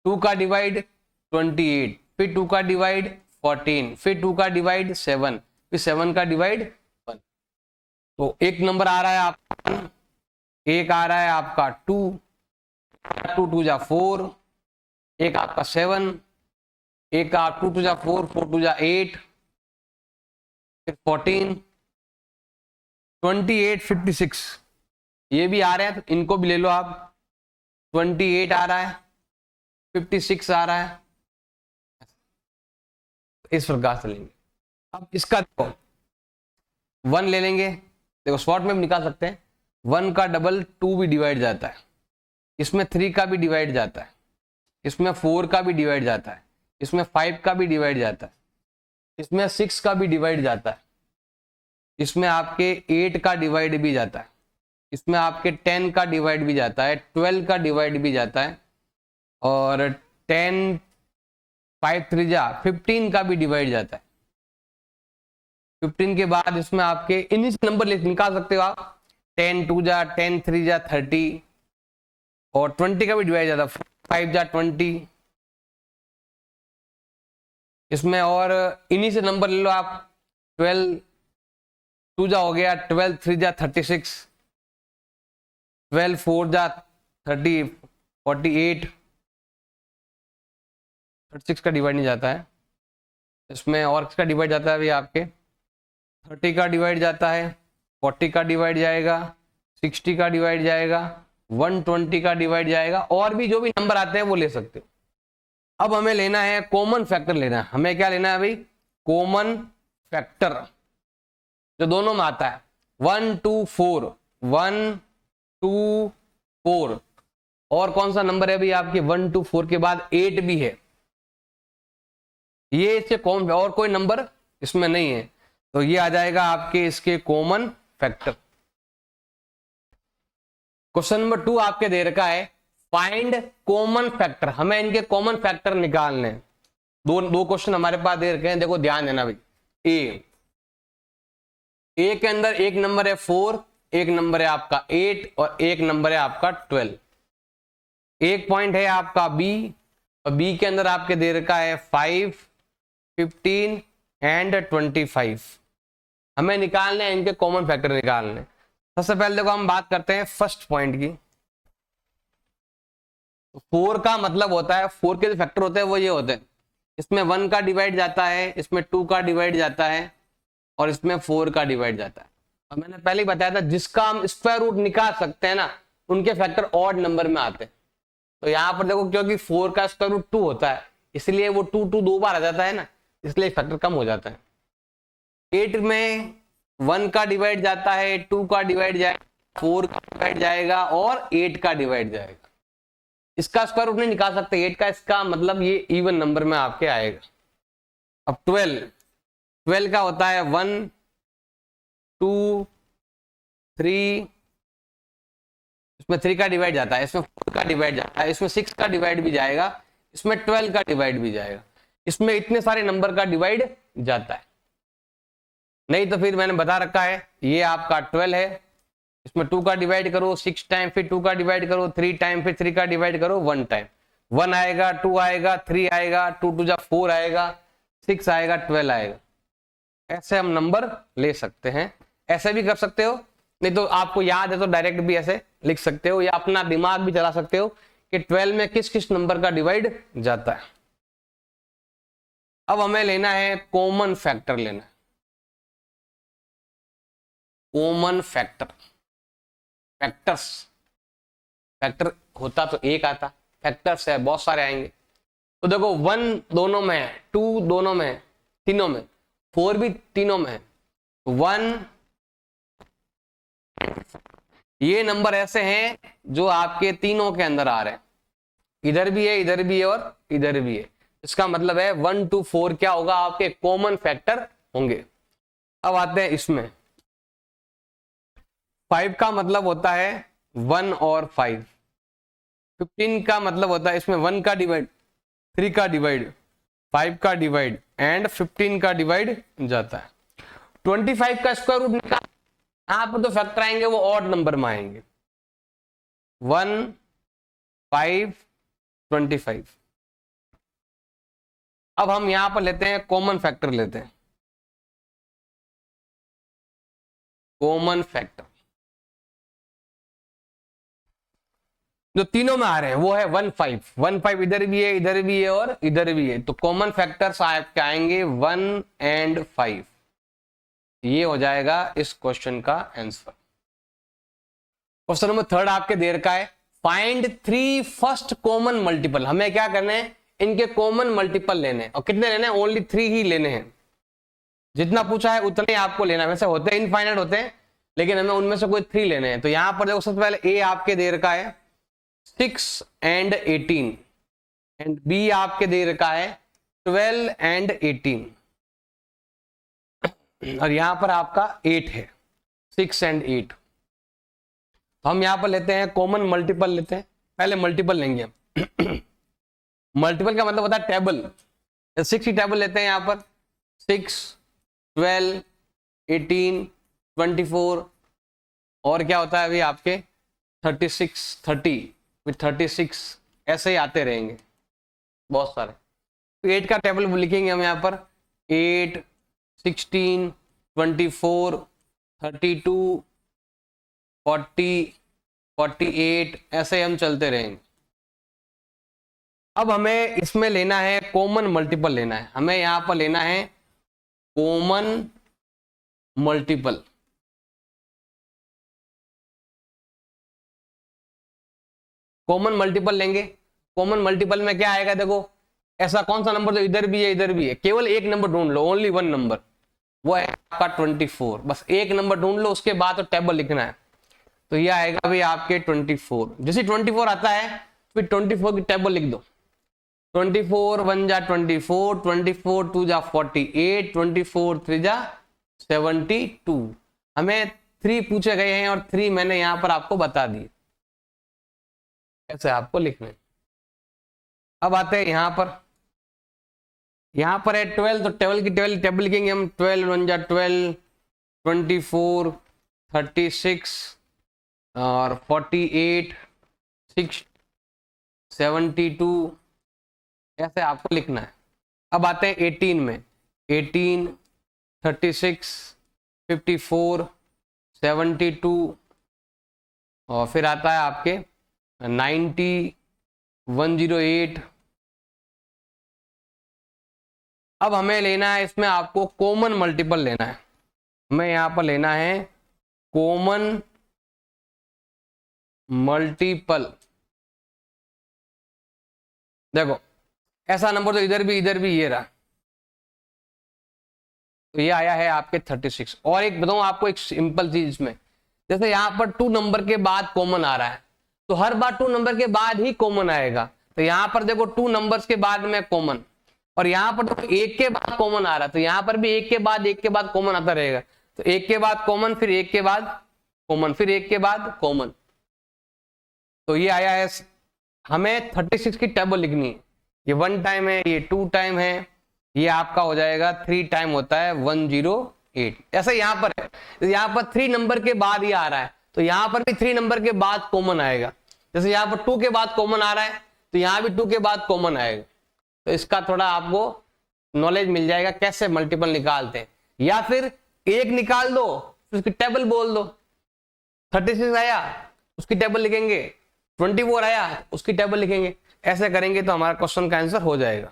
2 का डिवाइड 28, फिर 2 का डिवाइड 14, फिर 2 का डिवाइड 7, फिर 7 का डिवाइड 1। तो एक नंबर आ रहा है आपका, एक आ रहा है आपका 2, 2 2 जा 4, एक आपका 7, एक का 2 2 जा 4, 4 2 जा 8, फिर 14, 28, 56 ये भी आ रहे हैं, तो इनको भी ले लो आप। 28 आ रहा है, 56 आ रहा है, इस प्रकार से लेंगे। अब इसका देखो 1 ले लेंगे, देखो शॉर्ट में भी निकाल सकते हैं। 1 का डबल 2 भी डिवाइड जाता है, इसमें 3 का भी डिवाइड जाता है, इसमें 4 का भी डिवाइड जाता है, इसमें 5 का भी डिवाइड जाता है, इसमें 6 का भी डिवाइड जाता है, इसमें आपके 8 का डिवाइड भी जाता है, इसमें आपके 10 का डिवाइड भी जाता है, 12 का डिवाइड भी जाता है, और 10 5 3 जा 15 का भी डिवाइड जाता है। 15 के बाद इसमें आपके इन्हीं नंबर निकाल सकते हो आप। 10 2 जा 10 3 जा 30, और 20 का भी डिवाइड जाता है, 5 जा 20। इसमें और इन्हीं से नंबर ले लो आप। 12 2 जा हो गया, 12 3 जा 36, 12 4 जा 30 48, 36 का डिवाइड नहीं जाता है। इसमें और किसका डिवाइड जाता है अभी आपके, 30 का डिवाइड जाता है, 40 का डिवाइड जाएगा, 60 का डिवाइड जाएगा, 120 का डिवाइड जाएगा, और भी जो भी नंबर आते हैं वो ले सकते हो। अब हमें लेना है कॉमन फैक्टर लेना है। हमें क्या लेना है भाई, कॉमन फैक्टर जो दोनों में आता है। 1 2 4, 1 2 4, और कौन सा नंबर है भाई आपके 1 2 4 के बाद 8 भी है, ये इससे कॉमन, और कोई नंबर इसमें नहीं है, तो ये आ जाएगा आपके इसके कॉमन फैक्टर। क्वेश्चन नंबर 2 आपके दे रखा है फाइंड कॉमन फैक्टर। हमें इनके कॉमन फैक्टर निकालने। दो क्वेश्चन हमारे पास दे रखे हैं, देखो ध्यान देना भाई। ए के अंदर एक नंबर है 4, एक नंबर है आपका 8, और एक नंबर है आपका 12। एक पॉइंट है आपका बी, और बी के अंदर आपके दे रखा है 5 15 एंड 25। हमें निकालने हैं इनके कॉमन फैक्टर निकालने। सबसे पहले देखो हम बात करते हैं फर्स्ट पॉइंट की। 4 का मतलब होता है, 4 के जो फैक्टर होते हैं वो ये होते हैं, इसमें 1 का डिवाइड जाता है, इसमें 2 का डिवाइड जाता है और इसमें 4 का डिवाइड जाता है। और मैंने पहले ही बताया था जिसका हम स्क्वायर रूट निकाल सकते हैं ना, उनके फैक्टर ऑड नंबर में आते हैं। तो यहाँ पर देखो क्योंकि 4 का स्क्वायर रूट 2 होता है, इसलिए वो 2 2 बार आ जाता है ना, इसलिए फैक्टर कम हो जाता है। 8 में 1 का डिवाइड जाता है, 2 का डिवाइड जाएगा, 4 का डिवाइड जाएगा और 8 का डिवाइड जाएगा। इसका स्क्वायर रूट नहीं निकाल सकते 8 का, इसका मतलब ये इवन नंबर में आपके आएगा। अब 12 का होता है 1 2 3, इसमें 3 का डिवाइड जाता है, इसमें 4 का डिवाइड जाता है, इसमें 6 का डिवाइड भी जाएगा, इसमें 12 का डिवाइड भी जाएगा। इसमें इतने सारे नंबर का डिवाइड जाता है, नहीं तो फिर मैंने बता रखा है ये आपका 12 है, इसमें 2 का डिवाइड करो 6 टाइम, फिर 2 का डिवाइड करो 3 टाइम, फिर 3 का डिवाइड करो 1 टाइम। 1 आएगा, 2 आएगा, 3 आएगा, 2 2 जा 4 आएगा, 6 आएगा, 12 आएगा। ऐसे हम नंबर ले सकते हैं, ऐसे भी कर सकते हो, नहीं तो आपको याद है तो डायरेक्ट भी ऐसे लिख सकते हो, या अपना दिमाग भी चला सकते हो कि 12 में किस किस नंबर का डिवाइड जाता है। अब हमें लेना है कॉमन फैक्टर, लेना है कॉमन फैक्टर। फैक्टर्स, फैक्टर होता तो एक आता, फैक्टर्स है बहुत सारे आएंगे। तो देखो 1 दोनों में है, 2 दोनों में है, तीनों में, 4 भी तीनों में है। 1 ये नंबर ऐसे हैं जो आपके तीनों के अंदर आ रहे हैं, इधर भी है, इधर भी है और इधर भी है। इसका मतलब है 1 to 4 क्या होगा, आपके कॉमन फैक्टर होंगे। अब आते हैं इसमें 5 का मतलब होता है 1 और 5। 15 का मतलब होता है इसमें 1 का डिवाइड, 3 का डिवाइड, 5 का डिवाइड एंड 15 का डिवाइड जाता है। 25 का स्क्वायर रूट निकाल, यहां पर तो फैक्टर आएंगे वो ऑड नंबर में आएंगे, 1 5 25। अब हम यहां पर लेते हैं कॉमन फैक्टर, लेते हैं कॉमन फैक्टर जो तीनों में आ रहे हैं वो है 1 5। 1 5 इधर भी है, इधर भी है और इधर भी है, तो कॉमन फैक्टर्स आपके आएंगे 1 एंड 5। ये हो जाएगा इस क्वेश्चन का आंसर। क्वेश्चन नंबर 3 आपके देर का है, फाइंड 3 फर्स्ट कॉमन मल्टीपल। हमें क्या करने हैं, इनके कॉमन मल्टीपल लेने हैं, और कितने लेने हैं, ओनली 3 ही लेने हैं। जितना पूछा है उतने आपको लेना है, वैसे होते हैं इनफाइनाइट होते हैं, लेकिन हमें उनमें से कोई 3 लेने हैं। तो यहां पर देखो सबसे पहले ए आपके देर का है 6 एंड 18 एंड बी आपके दे रखा है 12 एंड 18 और यहां पर आपका 8 है, 6 एंड 8। तो हम यहां पर लेते हैं कॉमन मल्टीपल, लेते हैं पहले मल्टीपल लेंगे हम। मल्टीपल का मतलब होता है टेबल, 6 की टेबल लेते हैं यहां पर 6 12 18 24 और क्या होता है अभी आपके 36 30 फिर 36, ऐसे ही आते रहेंगे बहुत सारे। तो 8 का टेबल लिखेंगे हम यहाँ पर 8 16 24 32 40 48, ऐसे हम चलते रहेंगे। अब हमें इसमें लेना है कॉमन मल्टीपल, लेना है हमें यहाँ पर लेना है कॉमन मल्टीपल। कॉमन मल्टीपल लेंगे, कॉमन मल्टीपल में क्या आएगा, देखो ऐसा कौन सा नंबर जो इधर भी है इधर भी है, केवल एक नंबर ढूंढ लो, ओनली 1 नंबर, वो है आपका 24। बस एक नंबर ढूंढ लो, उसके बाद तो टेबल लिखना है। तो ये आएगा भाई आपके 24। जैसे 24 आता है फिर 24 की टेबल लिख दो, 24 1 जा 24, 24 2 जा 48, 24 3 जा 72। हमें 3 पूछे गए हैं और 3 मैंने यहां पर आपको बता दिए कैसे आपको लिखना है। अब आते हैं यहां पर है 12, तो टेबल की टेबल लिखेंगे हम, 12 1 जा 12, 24 36 और 48 6 72, ऐसे आपको लिखना है। अब आते हैं 18 में, 18 36 54 72 और फिर आता है आपके 90, 108। अब हमें लेना है इसमें आपको कॉमन मल्टीपल लेना है। हमें यहां पर लेना है कॉमन मल्टीपल। देखो ऐसा नंबर तो इधर भी ये रहा, तो ये आया है आपके 36। और एक बताऊं आपको एक सिंपल चीज इसमें, जैसे यहां पर 2 नंबर के बाद कॉमन आ रहा है, तो हर बार 2 नंबर के बाद ही कॉमन आएगा। तो यहां पर देखो 2 नंबर्स के बाद में कॉमन, और यहां पर देखो 1 के बाद कॉमन आ रहा है, तो यहां पर भी 1 के बाद कॉमन आता रहेगा। तो 1 के बाद कॉमन, फिर 1 के बाद कॉमन, फिर 1 के बाद कॉमन। तो ये आया है, हमें 36 की टेबल लिखनी है। ये 1 टाइम है, ये 2 टाइम है, ये आपका हो जाएगा 3 टाइम होता है 108। ऐसा यहां पर है, यहां पर 3 नंबर के बाद ही आ रहा है, तो यहां पर भी 3 नंबर के बाद कॉमन आएगा। जैसे यहां पर 2 के बाद कॉमन आ रहा है, तो यहां भी 2 के बाद कॉमन आएगा। तो इसका थोड़ा आपको नॉलेज मिल जाएगा कैसे मल्टीपल निकालते हैं। या फिर एक निकाल दो, फिर उसकी टेबल बोल दो। 36 आया, उसकी टेबल लिखेंगे, 24 आया, उसकी टेबल लिखेंगे। ऐसे करेंगे तो हमारा क्वेश्चन का आंसर हो जाएगा।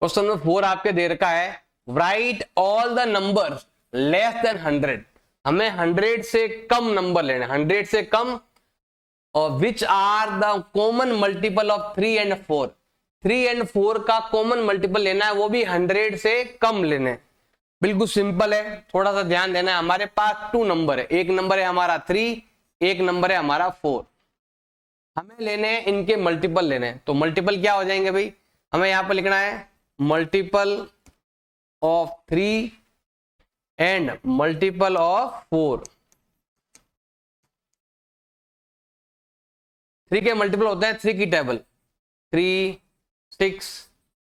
क्वेश्चन नंबर 4 आपके दे रखा है, right all the number less than 100। हमें 100 से कम नंबर लेना है, 100 से कम, और which are the common multiple of 3 and 4। 3 and 4 का कॉमन मल्टीपल लेना है, वो भी 100 से कम लेने हैं। बिल्कुल सिंपल है, थोड़ा सा ध्यान देना है। हमारे पास 2 नंबर है, एक नंबर है हमारा 3, एक नंबर है हमारा 4। हमें लेने हैं इनके मल्टीपल लेने हैं। तो मल्टीपल क्या हो जाएंगे भाई, हमें यहां पर लिखना है multiple of 3 and multiple of 4। 3 के मल्टीपल होते हैं 3 की टेबल, 3, 6,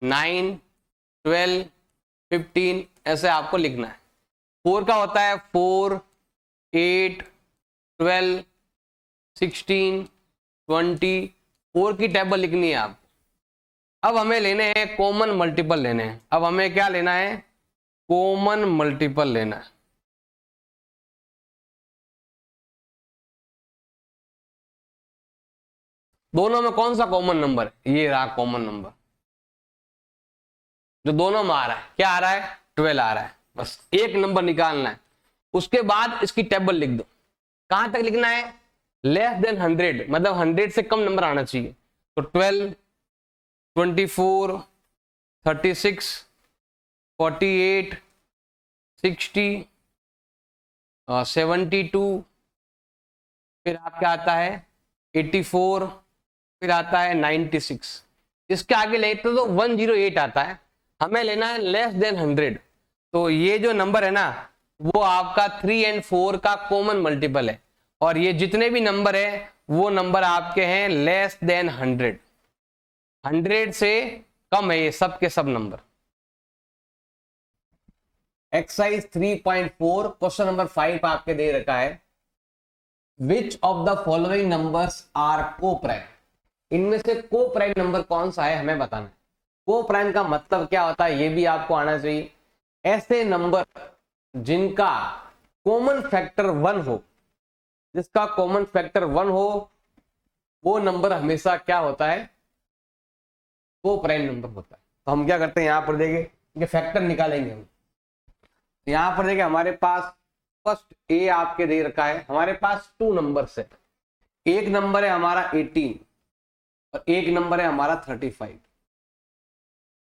9, 12, 15, ऐसे आपको लिखना है। 4 का होता है 4, 8, 12, 16, 20, 4 की टेबल लिखनी है आप। अब हमें लेने हैं कॉमन मल्टीपल लेने हैं। अब हमें क्या लेना है, कॉमन मल्टीपल लेना है। दोनों में कौन सा कॉमन नंबर है, ये रहा कॉमन नंबर जो दोनों में आ रहा है। क्या आ रहा है, 12 आ रहा है। बस एक नंबर निकालना है, उसके बाद इसकी टेबल लिख दो। कहां तक लिखना है, लेस देन 100, मतलब 100 से कम नंबर आना चाहिए। तो 12, 24, 36, 48, 60, 72, फिर आपका आता है 84, फिर आता है 96। इसके आगे लेते तो 108 आता है। हमें लेना है लेस देन 100। तो ये जो नंबर है ना, वो आपका 3 एंड 4 का कॉमन मल्टीपल है, और ये जितने भी नंबर है वो नंबर आपके हैं लेस देन 100। 100 से कम है ये सब के सब नंबर। एक्सरसाइज 3.4 क्वेश्चन नंबर 5 आपके दे रखा है, which of the following numbers are coprime. इनमें से को प्राइम नंबर कौन सा है हमें बताना है। को प्राइम का मतलब क्या होता है ये भी आपको आना चाहिए। ऐसे नंबर जिनका कॉमन फैक्टर 1 हो, जिसका कॉमन फैक्टर 1 हो, वो नंबर हमेशा क्या होता है, को प्राइम नंबर होता है। तो हम क्या करते हैं, यहां पर देखिए फैक्टर निकालेंगे हम। यहां पर देखिए हमारे पास फर्स्ट ए आपके दे रखा है, हमारे पास 2 नंबर है। एक नंबर है हमारा 18 और एक नंबर है हमारा 35।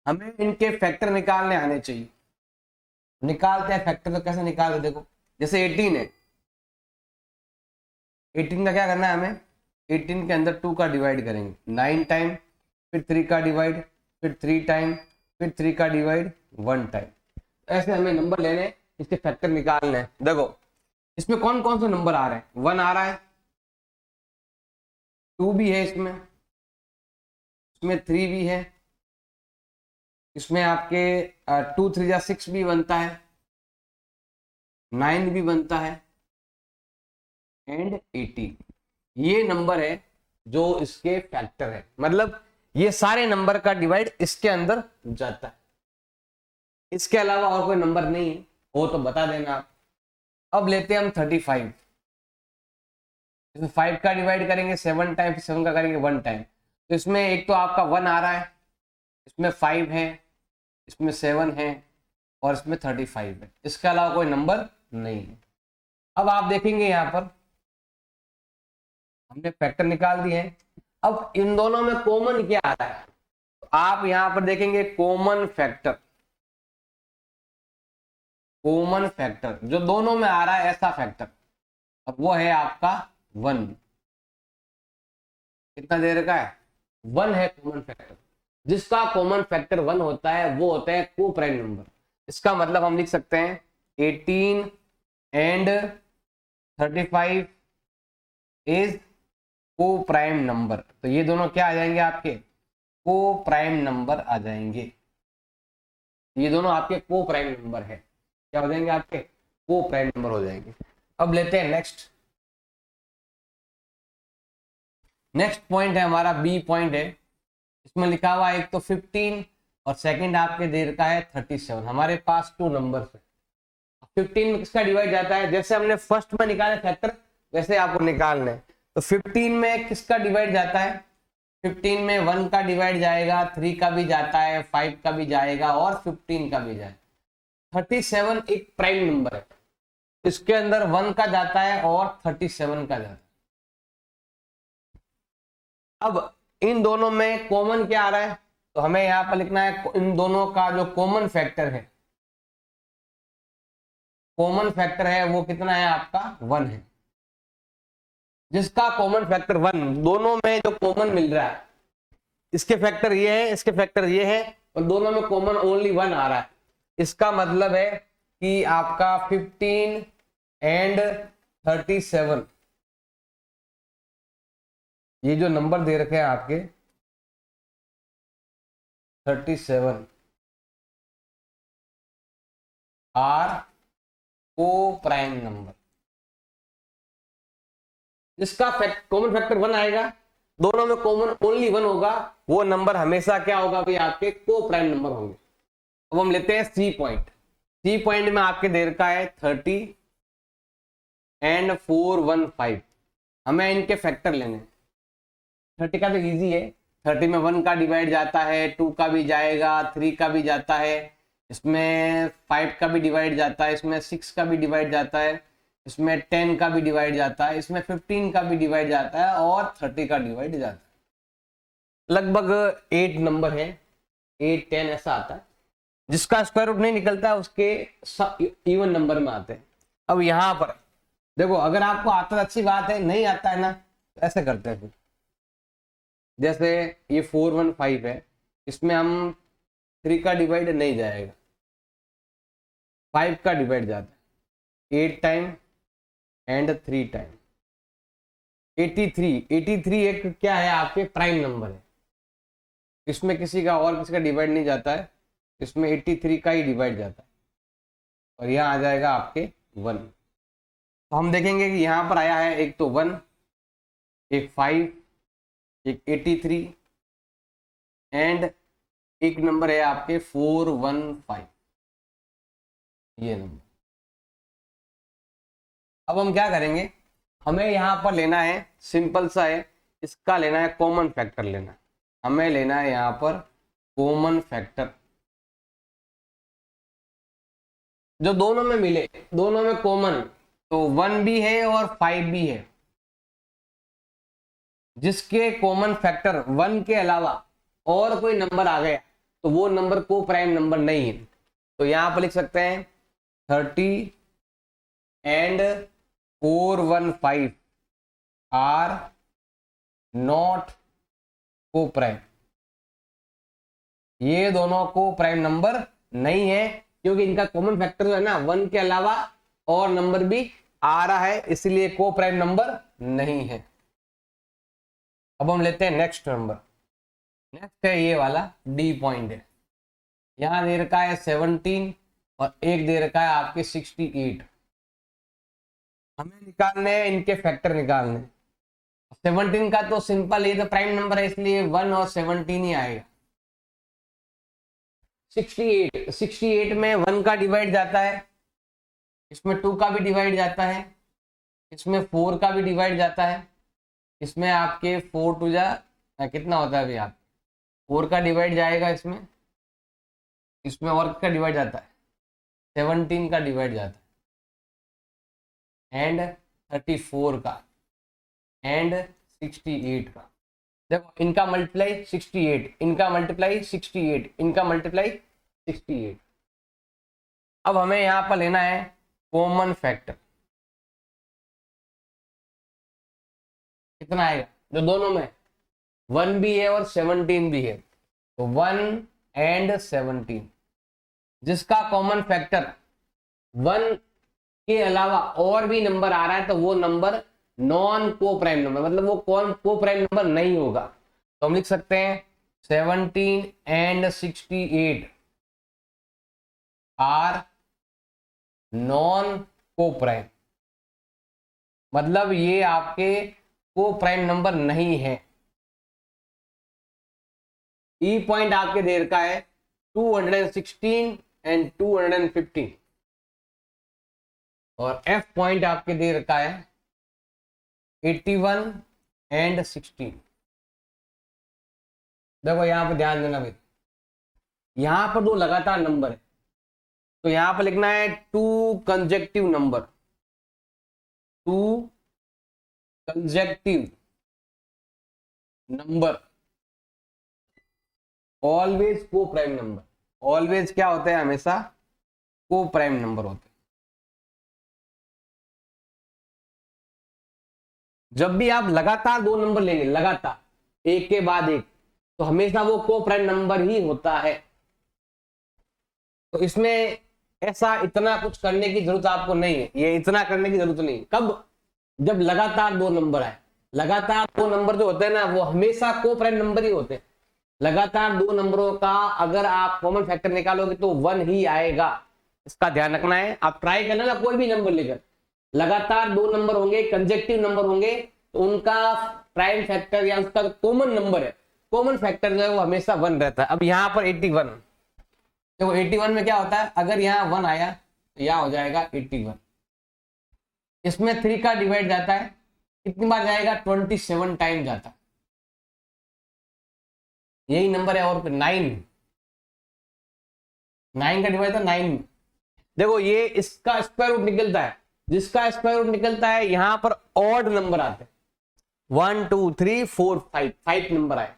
हमें इनके फैक्टर निकालने आने चाहिए। निकालते हैं फैक्टर, तो कैसे निकालते, देखो जैसे 18 है, 18 का क्या करना है हमें, 18 के अंदर 2 का डिवाइड करेंगे 9 टाइम, फिर 3 का डिवाइड, फिर 3 टाइम, फिर 3 का डिवाइड 1 टाइम। ऐसे हमें नंबर लेने, इसके फैक्टर निकालने हैं। देखो इसमें कौन कौन से नंबर आ रहे हैं, 1 आ रहा है, 2 भी है इसमें 3 भी है, इसमें आपके 2 3 जा 6 भी बनता है, 9 भी बनता है, एंड 18। ये नंबर है जो इसके फैक्टर है, मतलब ये सारे नंबर का डिवाइड इसके अंदर जाता है। इसके अलावा और कोई नंबर नहीं है, हो तो बता देना आप। अब लेते हैं हम 35। इसमें 5 का डिवाइड करेंगे 7 टाइम, 7 का करेंगे 1 टाइम। तो इसमें एक तो आपका 1 आ रहा है, इसमें 5 है, इसमें 7 है और इसमें 35 है। इसके अलावा कोई नंबर नहीं है। अब आप देखेंगे यहाँ पर हमने फैक्टर निकाल दिए हैं। अब इन दोनों में कॉमन क्या आ रहा है, तो आप यहां पर देखेंगे कॉमन फैक्टर, कॉमन फैक्टर जो दोनों में आ रहा है ऐसा फैक्टर, अब वो है आपका 1। कितना दे रखा है, 1 है कॉमन फैक्टर। जिसका कॉमन फैक्टर 1 होता है वो होता है को प्राइम नंबर। इसका मतलब हम लिख सकते हैं 18 एंड 35 इज को प्राइम नंबर। तो ये दोनों क्या आ जाएंगे, आपके को प्राइम नंबर आ जाएंगे। ये दोनों आपके को प्राइम नंबर है। क्या हो जाएंगे, आपके को प्राइम नंबर हो जाएंगे। अब लेते हैं नेक्स्ट। नेक्स्ट पॉइंट है हमारा बी पॉइंट है। इसमें लिखा हुआ है एक तो 15 और सेकंड आपके दे रखा है 37। हमारे पास 2 नंबर्स है। 15 में किसका डिवाइड जाता है, जैसे हमने फर्स्ट में निकाले फैक्टर वैसे आपको निकालना है। तो 15 में किसका डिवाइड जाता है, 15 में 1 का डिवाइड जाएगा, 3 का भी जाता है, 5 का भी जाएगा और 15 का भी जाएगा। 37 एक प्राइम नंबर है, इसके अंदर 1 का जाता है और 37 का जाता है। अब इन दोनों में कॉमन क्या आ रहा है, तो हमें यहां पर लिखना है इन दोनों का जो कॉमन फैक्टर है, कॉमन फैक्टर है वो कितना है आपका 1 है। जिसका कॉमन फैक्टर 1, दोनों में जो कॉमन मिल रहा है, इसके फैक्टर ये है, इसके फैक्टर ये है और दोनों में कॉमन ओनली 1 आ रहा है। इसका मतलब है कि आपका 15 एंड 37 ये जो नंबर दे रखे हैं आपके 37 आर को प्राइम नंबर। जिसका कॉमन फैक्टर 1 आएगा, दोनों में कॉमन ओनली 1 होगा, वो नंबर हमेशा क्या होगा भाई, आपके को प्राइम नंबर होंगे। अब हम लेते हैं सी पॉइंट। सी पॉइंट में आपके दे रखा है 30 एंड 415। हमें इनके फैक्टर लेने हैं। 30 का तो इजी है, 30 में 1 का डिवाइड जाता है, 2 का भी जाएगा, 3 का भी जाता है, इसमें 5 का भी डिवाइड जाता है, इसमें 6 का भी डिवाइड जाता है, इसमें 10 का भी डिवाइड जाता है, इसमें 15 का भी डिवाइड जाता है और 30 का डिवाइड जाता है। लगभग 8 नंबर है, 8 10 ऐसा आता है। जिसका स्क्वायर रूट नहीं निकलता उसके इवन नंबर में आते हैं। अब यहां पर देखो, अगर आपको आता है अच्छी बात है, नहीं आता है ना तो ऐसे करते हैं। फिर जैसे ये 415 है, इसमें हम 3 का डिवाइड नहीं जाएगा, 5 का डिवाइड जाता है 8 टाइम एंड 3 टाइम। 83 एक क्या है, आपके प्राइम नंबर है। इसमें किसी का और किसी का डिवाइड नहीं जाता है, इसमें 83 का ही डिवाइड जाता है और यहाँ आ जाएगा आपके 1। तो हम देखेंगे कि यहाँ पर आया है एक तो 1, एक 5, एक 83 एंड एक नंबर है आपके 415, ये नंबर। अब हम क्या करेंगे, हमें यहां पर लेना है, सिंपल सा है, इसका लेना है कॉमन फैक्टर लेना है। हमें लेना है यहां पर कॉमन फैक्टर जो दोनों में मिले, दोनों में कॉमन, तो 1 भी है और 5 भी है। जिसके कॉमन फैक्टर 1 के अलावा और कोई नंबर आ गया तो वो नंबर को प्राइम नंबर नहीं है। तो यहां पर लिख सकते हैं 30 एंड 415 आर नॉट को प्राइम। ये दोनों को प्राइम नंबर नहीं है क्योंकि इनका कॉमन फैक्टर जो है ना 1 के अलावा और नंबर भी आ रहा है, इसलिए को प्राइम नंबर नहीं है। अब हम लेते हैं नेक्स्ट नंबर। नेक्स्ट है ये वाला डी पॉइंट है। यहां दे रखा है 17 और एक दे रखा है आपके 68। हमें निकालने हैं इनके फैक्टर निकालने। 17 का तो सिंपल, ये तो प्राइम नंबर है इसलिए 1 और 17 ही आएगा। 68 में 1 का डिवाइड जाता है, इसमें 2 का भी डिवाइड जाता है, इसमें 4 का भी डिवाइड जाता है, इसमें आपके 4 टू जा कितना होता है अभी आप 4 का डिवाइड जाएगा, इसमें इसमें और का डिवाइड जाता है 17 का डिवाइड जाता है एंड 34 का एंड 68 का। देखो इनका मल्टीप्लाई 68, इनका मल्टीप्लाई 68, इनका मल्टीप्लाई 68। अब हमें यहां पर लेना है कॉमन फैक्टर, कितना आएगा जो दोनों में 1 भी है और 17 भी है, तो 1 एंड 17, जिसका कॉमन फैक्टर 1 के अलावा और भी नंबर आ रहा है तो वो नंबर नॉन को प्राइम नंबर, मतलब वो को प्राइम नंबर नहीं होगा। तो हम लिख सकते हैं 17 एंड 68 आर नॉन को प्राइम, मतलब ये आपके को प्राइम नंबर नहीं है। ई पॉइंट आपके दे रखा है 216 एंड 215 और एफ पॉइंट आपके दे रखा है 81 एंड 16। देखो यहां पर ध्यान देना भाई, यहां पर दो लगातार नंबर है तो यहां पर लिखना है 2 consecutive number, 2 consecutive number always को प्राइम नंबर। ऑलवेज क्या होता है, हमेशा को प्राइम नंबर होते हैं। जब भी आप लगातार दो नंबर लेंगे, लगातार एक के बाद एक, तो हमेशा वो को प्राइम नंबर ही होता है। तो इसमें ऐसा इतना कुछ करने की जरूरत आपको नहीं है, ये इतना करने की जरूरत नहीं। कब, जब लगातार दो नंबर आए, लगातार दो नंबर जो होते हैं ना वो हमेशा को प्राइम नंबर ही होते हैं। लगातार दो नंबरों का अगर आप कॉमन फैक्टर निकालोगे तो 1 ही आएगा, इसका ध्यान रखना है। आप ट्राई करना ना कोई भी नंबर लेकर, लगातार दो नंबर होंगे, कंसेक्यूटिव नंबर होंगे, तो उनका प्राइम फैक्टर या उसका कॉमन नंबर है, कॉमन फैक्टर जो है वो हमेशा 1 रहता है। अब यहाँ पर 81, देखो 81 में क्या होता है, अगर यहाँ 1 आया तो यहाँ हो जाएगा 81। इसमें 3 का डिवाइड जाता है, कितनी बार जाएगा, 27 टाइम जाता है, यही नंबर है। और फिर 9 का डिवाइड था 9। देखो ये इसका स्क्वायर रूट निकलता है, जिसका स्क्वायर रूट निकलता है यहां पर ऑड नंबर आते हैं, 1 2 3 4 5 नंबर आए।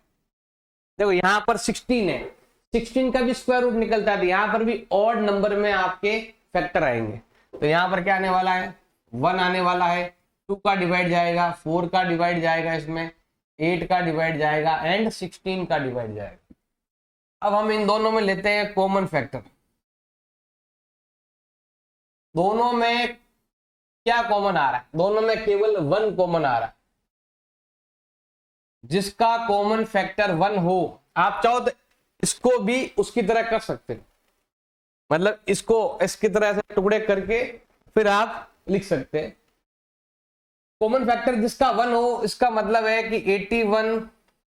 देखो यहां पर 16 है, 16 का भी स्क्वायर रूट निकलता है, तो यहां पर भी ऑड नंबर में आपके फैक्टर आएंगे। तो यहां पर क्या आने वाला है, 1 आने वाला है, 2 का डिवाइड जाएगा, 4 का डिवाइड जाएगा, इसमें 8 का डिवाइड जाएगा एंड 16 का डिवाइड जाएगा। अब हम इन दोनों में लेते हैं कॉमन फैक्टर। दोनों में क्या कॉमन आ रहा है, दोनों में केवल 1 कॉमन आ रहा है। जिसका कॉमन फैक्टर 1 हो, आप चाहो तो इसको भी उसकी तरह कर सकते हैं, मतलब इसको इसकी तरह से टुकड़े करके फिर आप लिख सकते हैं। कॉमन फैक्टर जिसका 1 हो, इसका मतलब है कि 81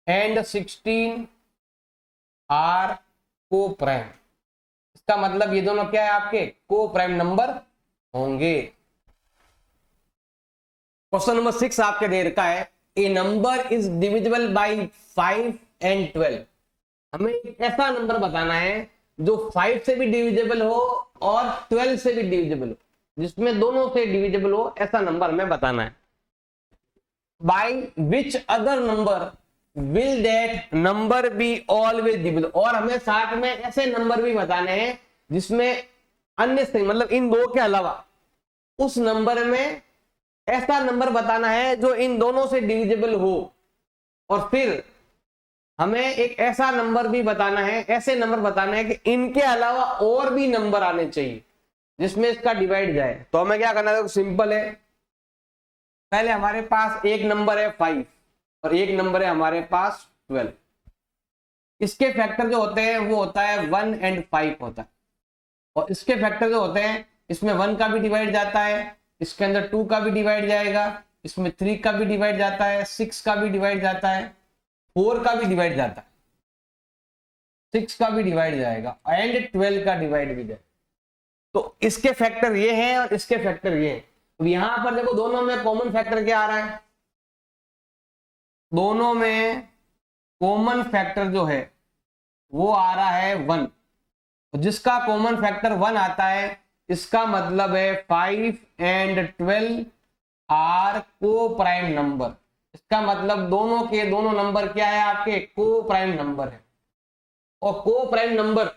एंड 16 आर को प्राइम, इसका मतलब ये दोनों क्या है, आपके को प्राइम नंबर होंगे। क्वेश्चन नंबर 6 आपके दे रखा है, a number is divisible by 5 and 12। हमें एक ऐसा नंबर बताना है जो 5 से भी डिविजिबल हो और 12 से भी डिविजिबल हो, जिसमें दोनों से डिविजिबल हो, ऐसा नंबर हमें बताना है। By which other number will that number be always divisible, और हमें साथ में ऐसे नंबर भी बताने हैं जिसमें अन्य से, मतलब इन दो के अलावा उस नंबर में ऐसा नंबर बताना है जो इन दोनों से डिविजिबल हो। और फिर हमें एक ऐसा नंबर भी बताना है, ऐसे नंबर बताना है कि इनके अलावा और भी नंबर आने चाहिए जिसमें इसका डिवाइड जाए। तो हमें क्या करना है, सिंपल है। पहले हमारे पास एक नंबर है 5 और एक नंबर है हमारे पास 12। इसके फैक्टर जो होते हैं वो होता है 1 एंड 5 होता है, और इसके फैक्टर जो होते हैं इसमें 1 का भी डिवाइड जाता है, इसके अंदर 2 का भी डिवाइड जाएगा, इसमें 3 का भी डिवाइड जाता है, 6 का भी डिवाइड जाता है, 4 का भी डिवाइड जाता है, 6 का भी डिवाइड जाएगा एंड 12 का डिवाइड भी जाएगा। तो इसके फैक्टर ये हैं और इसके फैक्टर ये हैं। अब यहां पर देखो दोनों में कॉमन फैक्टर क्या आ रहा है, दोनों में कॉमन फैक्टर जो है वो आ रहा है 1। जिसका कॉमन फैक्टर 1 आता है इसका मतलब है 5 एंड 12 आर को प्राइम नंबर। इसका मतलब दोनों के दोनों नंबर क्या है, आपके को प्राइम नंबर है। और को प्राइम नंबर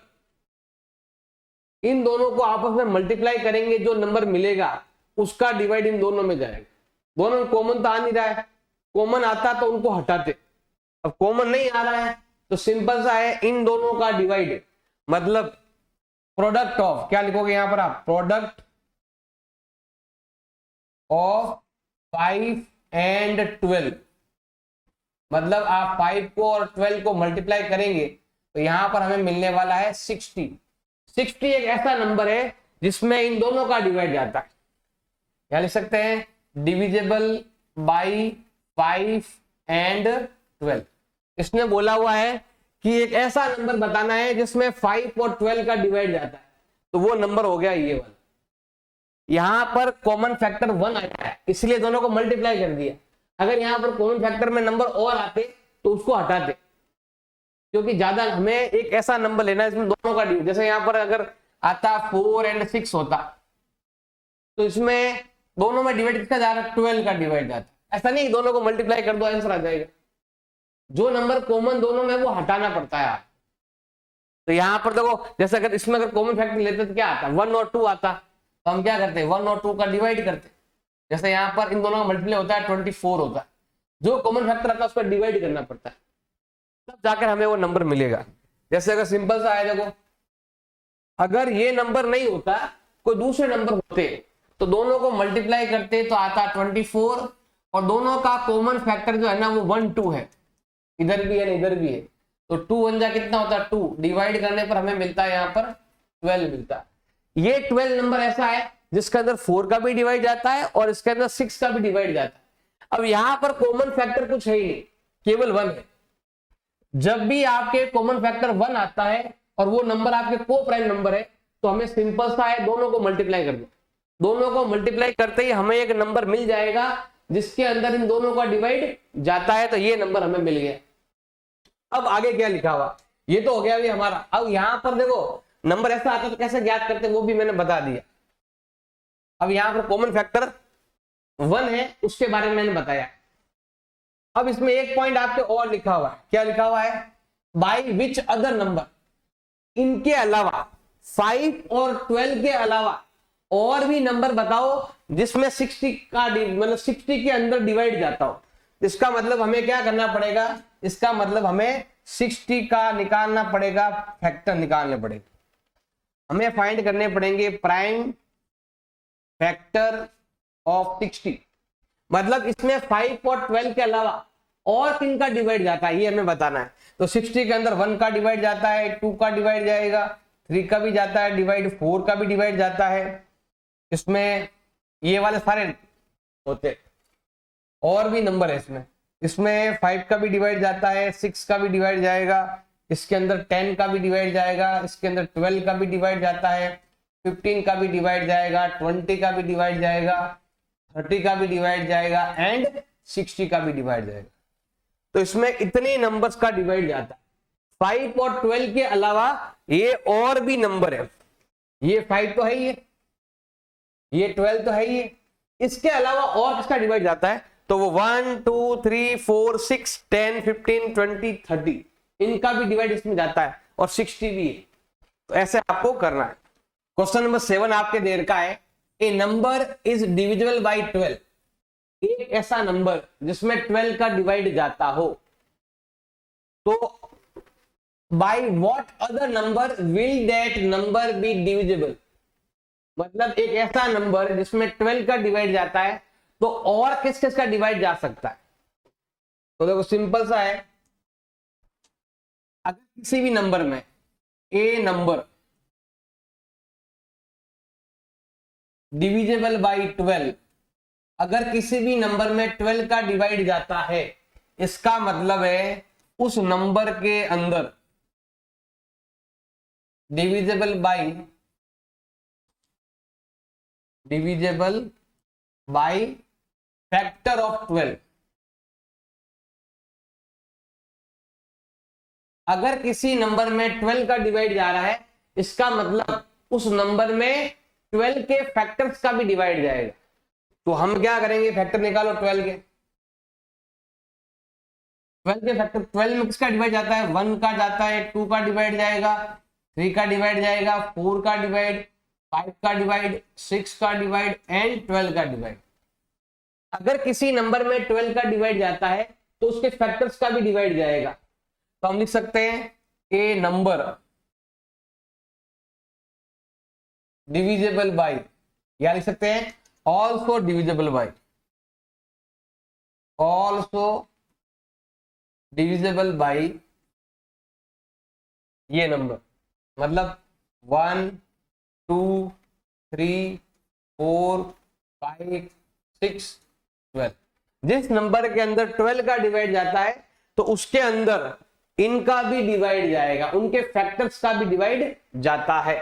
इन दोनों को आपस में मल्टीप्लाई करेंगे, जो नंबर मिलेगा उसका डिवाइड इन दोनों में जाएगा। दोनों में कॉमन तो आ नहीं रहा है, कॉमन आता तो उनको हटाते, अब कॉमन नहीं आ रहा है तो सिंपल सा है इन दोनों का डिवाइड, मतलब प्रोडक्ट ऑफ, क्या लिखोगे यहां पर आप, प्रोडक्ट ऑफ 5 एंड 12। मतलब आप 5 को और 12 को मल्टीप्लाई करेंगे तो यहां पर हमें मिलने वाला है 60। 60 एक ऐसा नंबर है जिसमें इन दोनों का डिवाइड जाता है, क्या लिख सकते हैं, डिविजिबल बाई 5 एंड 12। इसने बोला हुआ है कि एक ऐसा नंबर बताना है जिसमें 5 और 12 का डिवाइड जाता है, तो वो नंबर हो गया ये वाला। यहां पर कॉमन फैक्टर 1 आया है इसलिए दोनों को मल्टीप्लाई कर दिया। अगर यहां पर कॉमन फैक्टर में नंबर और आते तो उसको हटाते, क्योंकि ज्यादा हमें एक ऐसा नंबर लेना है इसमें दोनों का डिवाइड। जैसे यहां पर अगर आता 4 एंड 6 होता तो इसमें दोनों में डिवाइड किसका जा रहा है, 12 का डिवाइड जाता। ऐसा नहीं दोनों को मल्टीप्लाई कर दो आंसर आ जाएगा, जो नंबर कॉमन दोनों में वो हटाना पड़ता है आप। तो यहां पर देखो जैसे अगर इसमें अगर कॉमन फैक्टर लेते तो क्या आता, 1 और 2 आता, तो हम क्या करते हैं 1 और 2 का डिवाइड करते। जैसे यहाँ पर इन दोनों का मल्टीप्लाई होता है 24 होता है, जो कॉमन फैक्टर आता है उसको डिवाइड करना पड़ता है, तब जाकर हमें वो नंबर मिलेगा। जैसे अगर सिंपल सा है देखो, अगर ये नंबर नहीं होता कोई दूसरे नंबर होते तो दोनों को मल्टीप्लाई करते तो आता 24, और दोनों का कॉमन फैक्टर जो है ना वो 1 2 है, इधर भी है इधर भी है, तो 2 1 जा कितना होता है 2, डिवाइड करने पर हमें मिलता है यहाँ पर 12 मिलता है। ये 12 नंबर ऐसा है जिसके अंदर 4 का भी डिवाइड जाता है और इसके अंदर 6 का भी डिवाइड जाता है। अब यहां पर कॉमन फैक्टर कुछ है ही नहीं, केवल 1 है। जब भी आपके कॉमन फैक्टर 1 आता है और वो नंबर आपके को प्राइम नंबर है तो हमें सिंपल सा है दोनों को मल्टीप्लाई कर दो। दोनों को मल्टीप्लाई करते ही हमें एक नंबर मिल जाएगा जिसके अंदर इन दोनों का डिवाइड जाता है, तो ये नंबर हमें मिल गया। अब आगे क्या लिखा हुआ, ये तो हो गया अभी हमारा। अब यहां पर देखो नंबर ऐसा आता तो कैसे ज्ञात करते वो भी मैंने बता दिया। अब यहां पर कॉमन फैक्टर 1 है उसके बारे में मैंने बताया। अब इसमें एक पॉइंट आपके और लिखा हुआ है, क्या लिखा हुआ है, बाय विच अदर नंबर, इनके अलावा 5 और 12 के अलावा और भी नंबर बताओ जिसमें 60 का मतलब 60 के अंदर डिवाइड जाता हो। इसका मतलब हमें क्या करना पड़ेगा, इसका मतलब हमें 60 का निकालना पड़ेगा, फैक्टर निकालने पड़ेगा, हमें फाइंड करने पड़ेंगे प्राइम फैक्टर ऑफ 60। मतलब इसमें 5 और 12 के अलावा और किन का डिवाइड जाता है ये हमें बताना है। तो 60 के अंदर 1 का डिवाइड जाता है, 2 का डिवाइड जाएगा, 3 का भी जाता है डिवाइड, 4 का भी डिवाइड जाता है, इसमें ये वाले सारे होते, और भी नंबर है इसमें। इसमें 5 का भी डिवाइड जाता है, 6 का भी डिवाइड जाएगा, इसके अंदर 10 का भी डिवाइड जाएगा, इसके अंदर 12 का भी डिवाइड जाता है, 15 का भी डिवाइड जाएगा, 20 का भी डिवाइड जाएगा, 30 का भी डिवाइड जाएगा एंड 60 का भी डिवाइड जाएगा। तो इसमें इतने नंबर्स का डिवाइड जाता है। 5 और 12 के अलावा ये और भी नंबर है, ये 5 तो है ही, ये 12 तो है ही, इसके अलावा और किसका डिवाइड जाता है, तो वो 1 2 3 4 6 10 15 20 30 इनका भी डिवाइड इसमें जाता है और 60 भी है। तो ऐसे आपको करना है। क्वेश्चन नंबर 7 आपके देर का है, a number is divisible by 12, एक ऐसा नंबर जिसमें 12 का डिवाइड जाता हो, तो by what other number will that number be divisible. मतलब एक ऐसा नंबर जिसमें 12 का डिवाइड जाता है तो और किस किस का डिवाइड जा सकता है। तो देखो सिंपल सा है, अगर किसी भी नंबर में ए नंबर डिविजिबल बाई 12, अगर किसी भी नंबर में 12 का डिवाइड जाता है इसका मतलब है उस नंबर के अंदर डिविजिबल बाई फैक्टर ऑफ 12। अगर किसी नंबर में 12 का डिवाइड जा रहा है, इसका मतलब उस नंबर में 12 के फैक्टर्स का भी डिवाइड जाएगा। तो हम क्या करेंगे, फैक्टर निकालो 12 के। 12 के फैक्टर, 12 में किसका डिवाइड जाता है, 1 का जाता है, 2 का डिवाइड जाएगा, 3 का डिवाइड जाएगा, 4 का डिवाइड, 5 का डिवाइड, 6 का डिवाइड एंड 12 का डिवाइड। अगर किसी नंबर में 12 का डिवाइड जाता है तो उसके फैक्टर्स का भी डिवाइड जाएगा। तो हम लिख सकते हैं ए नंबर डिविजिबल बाय, या लिख सकते हैं also divisible by, also divisible by ये नंबर, मतलब 1 2 3 4 5 6 12। जिस नंबर के अंदर 12 का डिवाइड जाता है तो उसके अंदर इनका भी डिवाइड जाएगा, उनके फैक्टर्स का भी डिवाइड जाता है।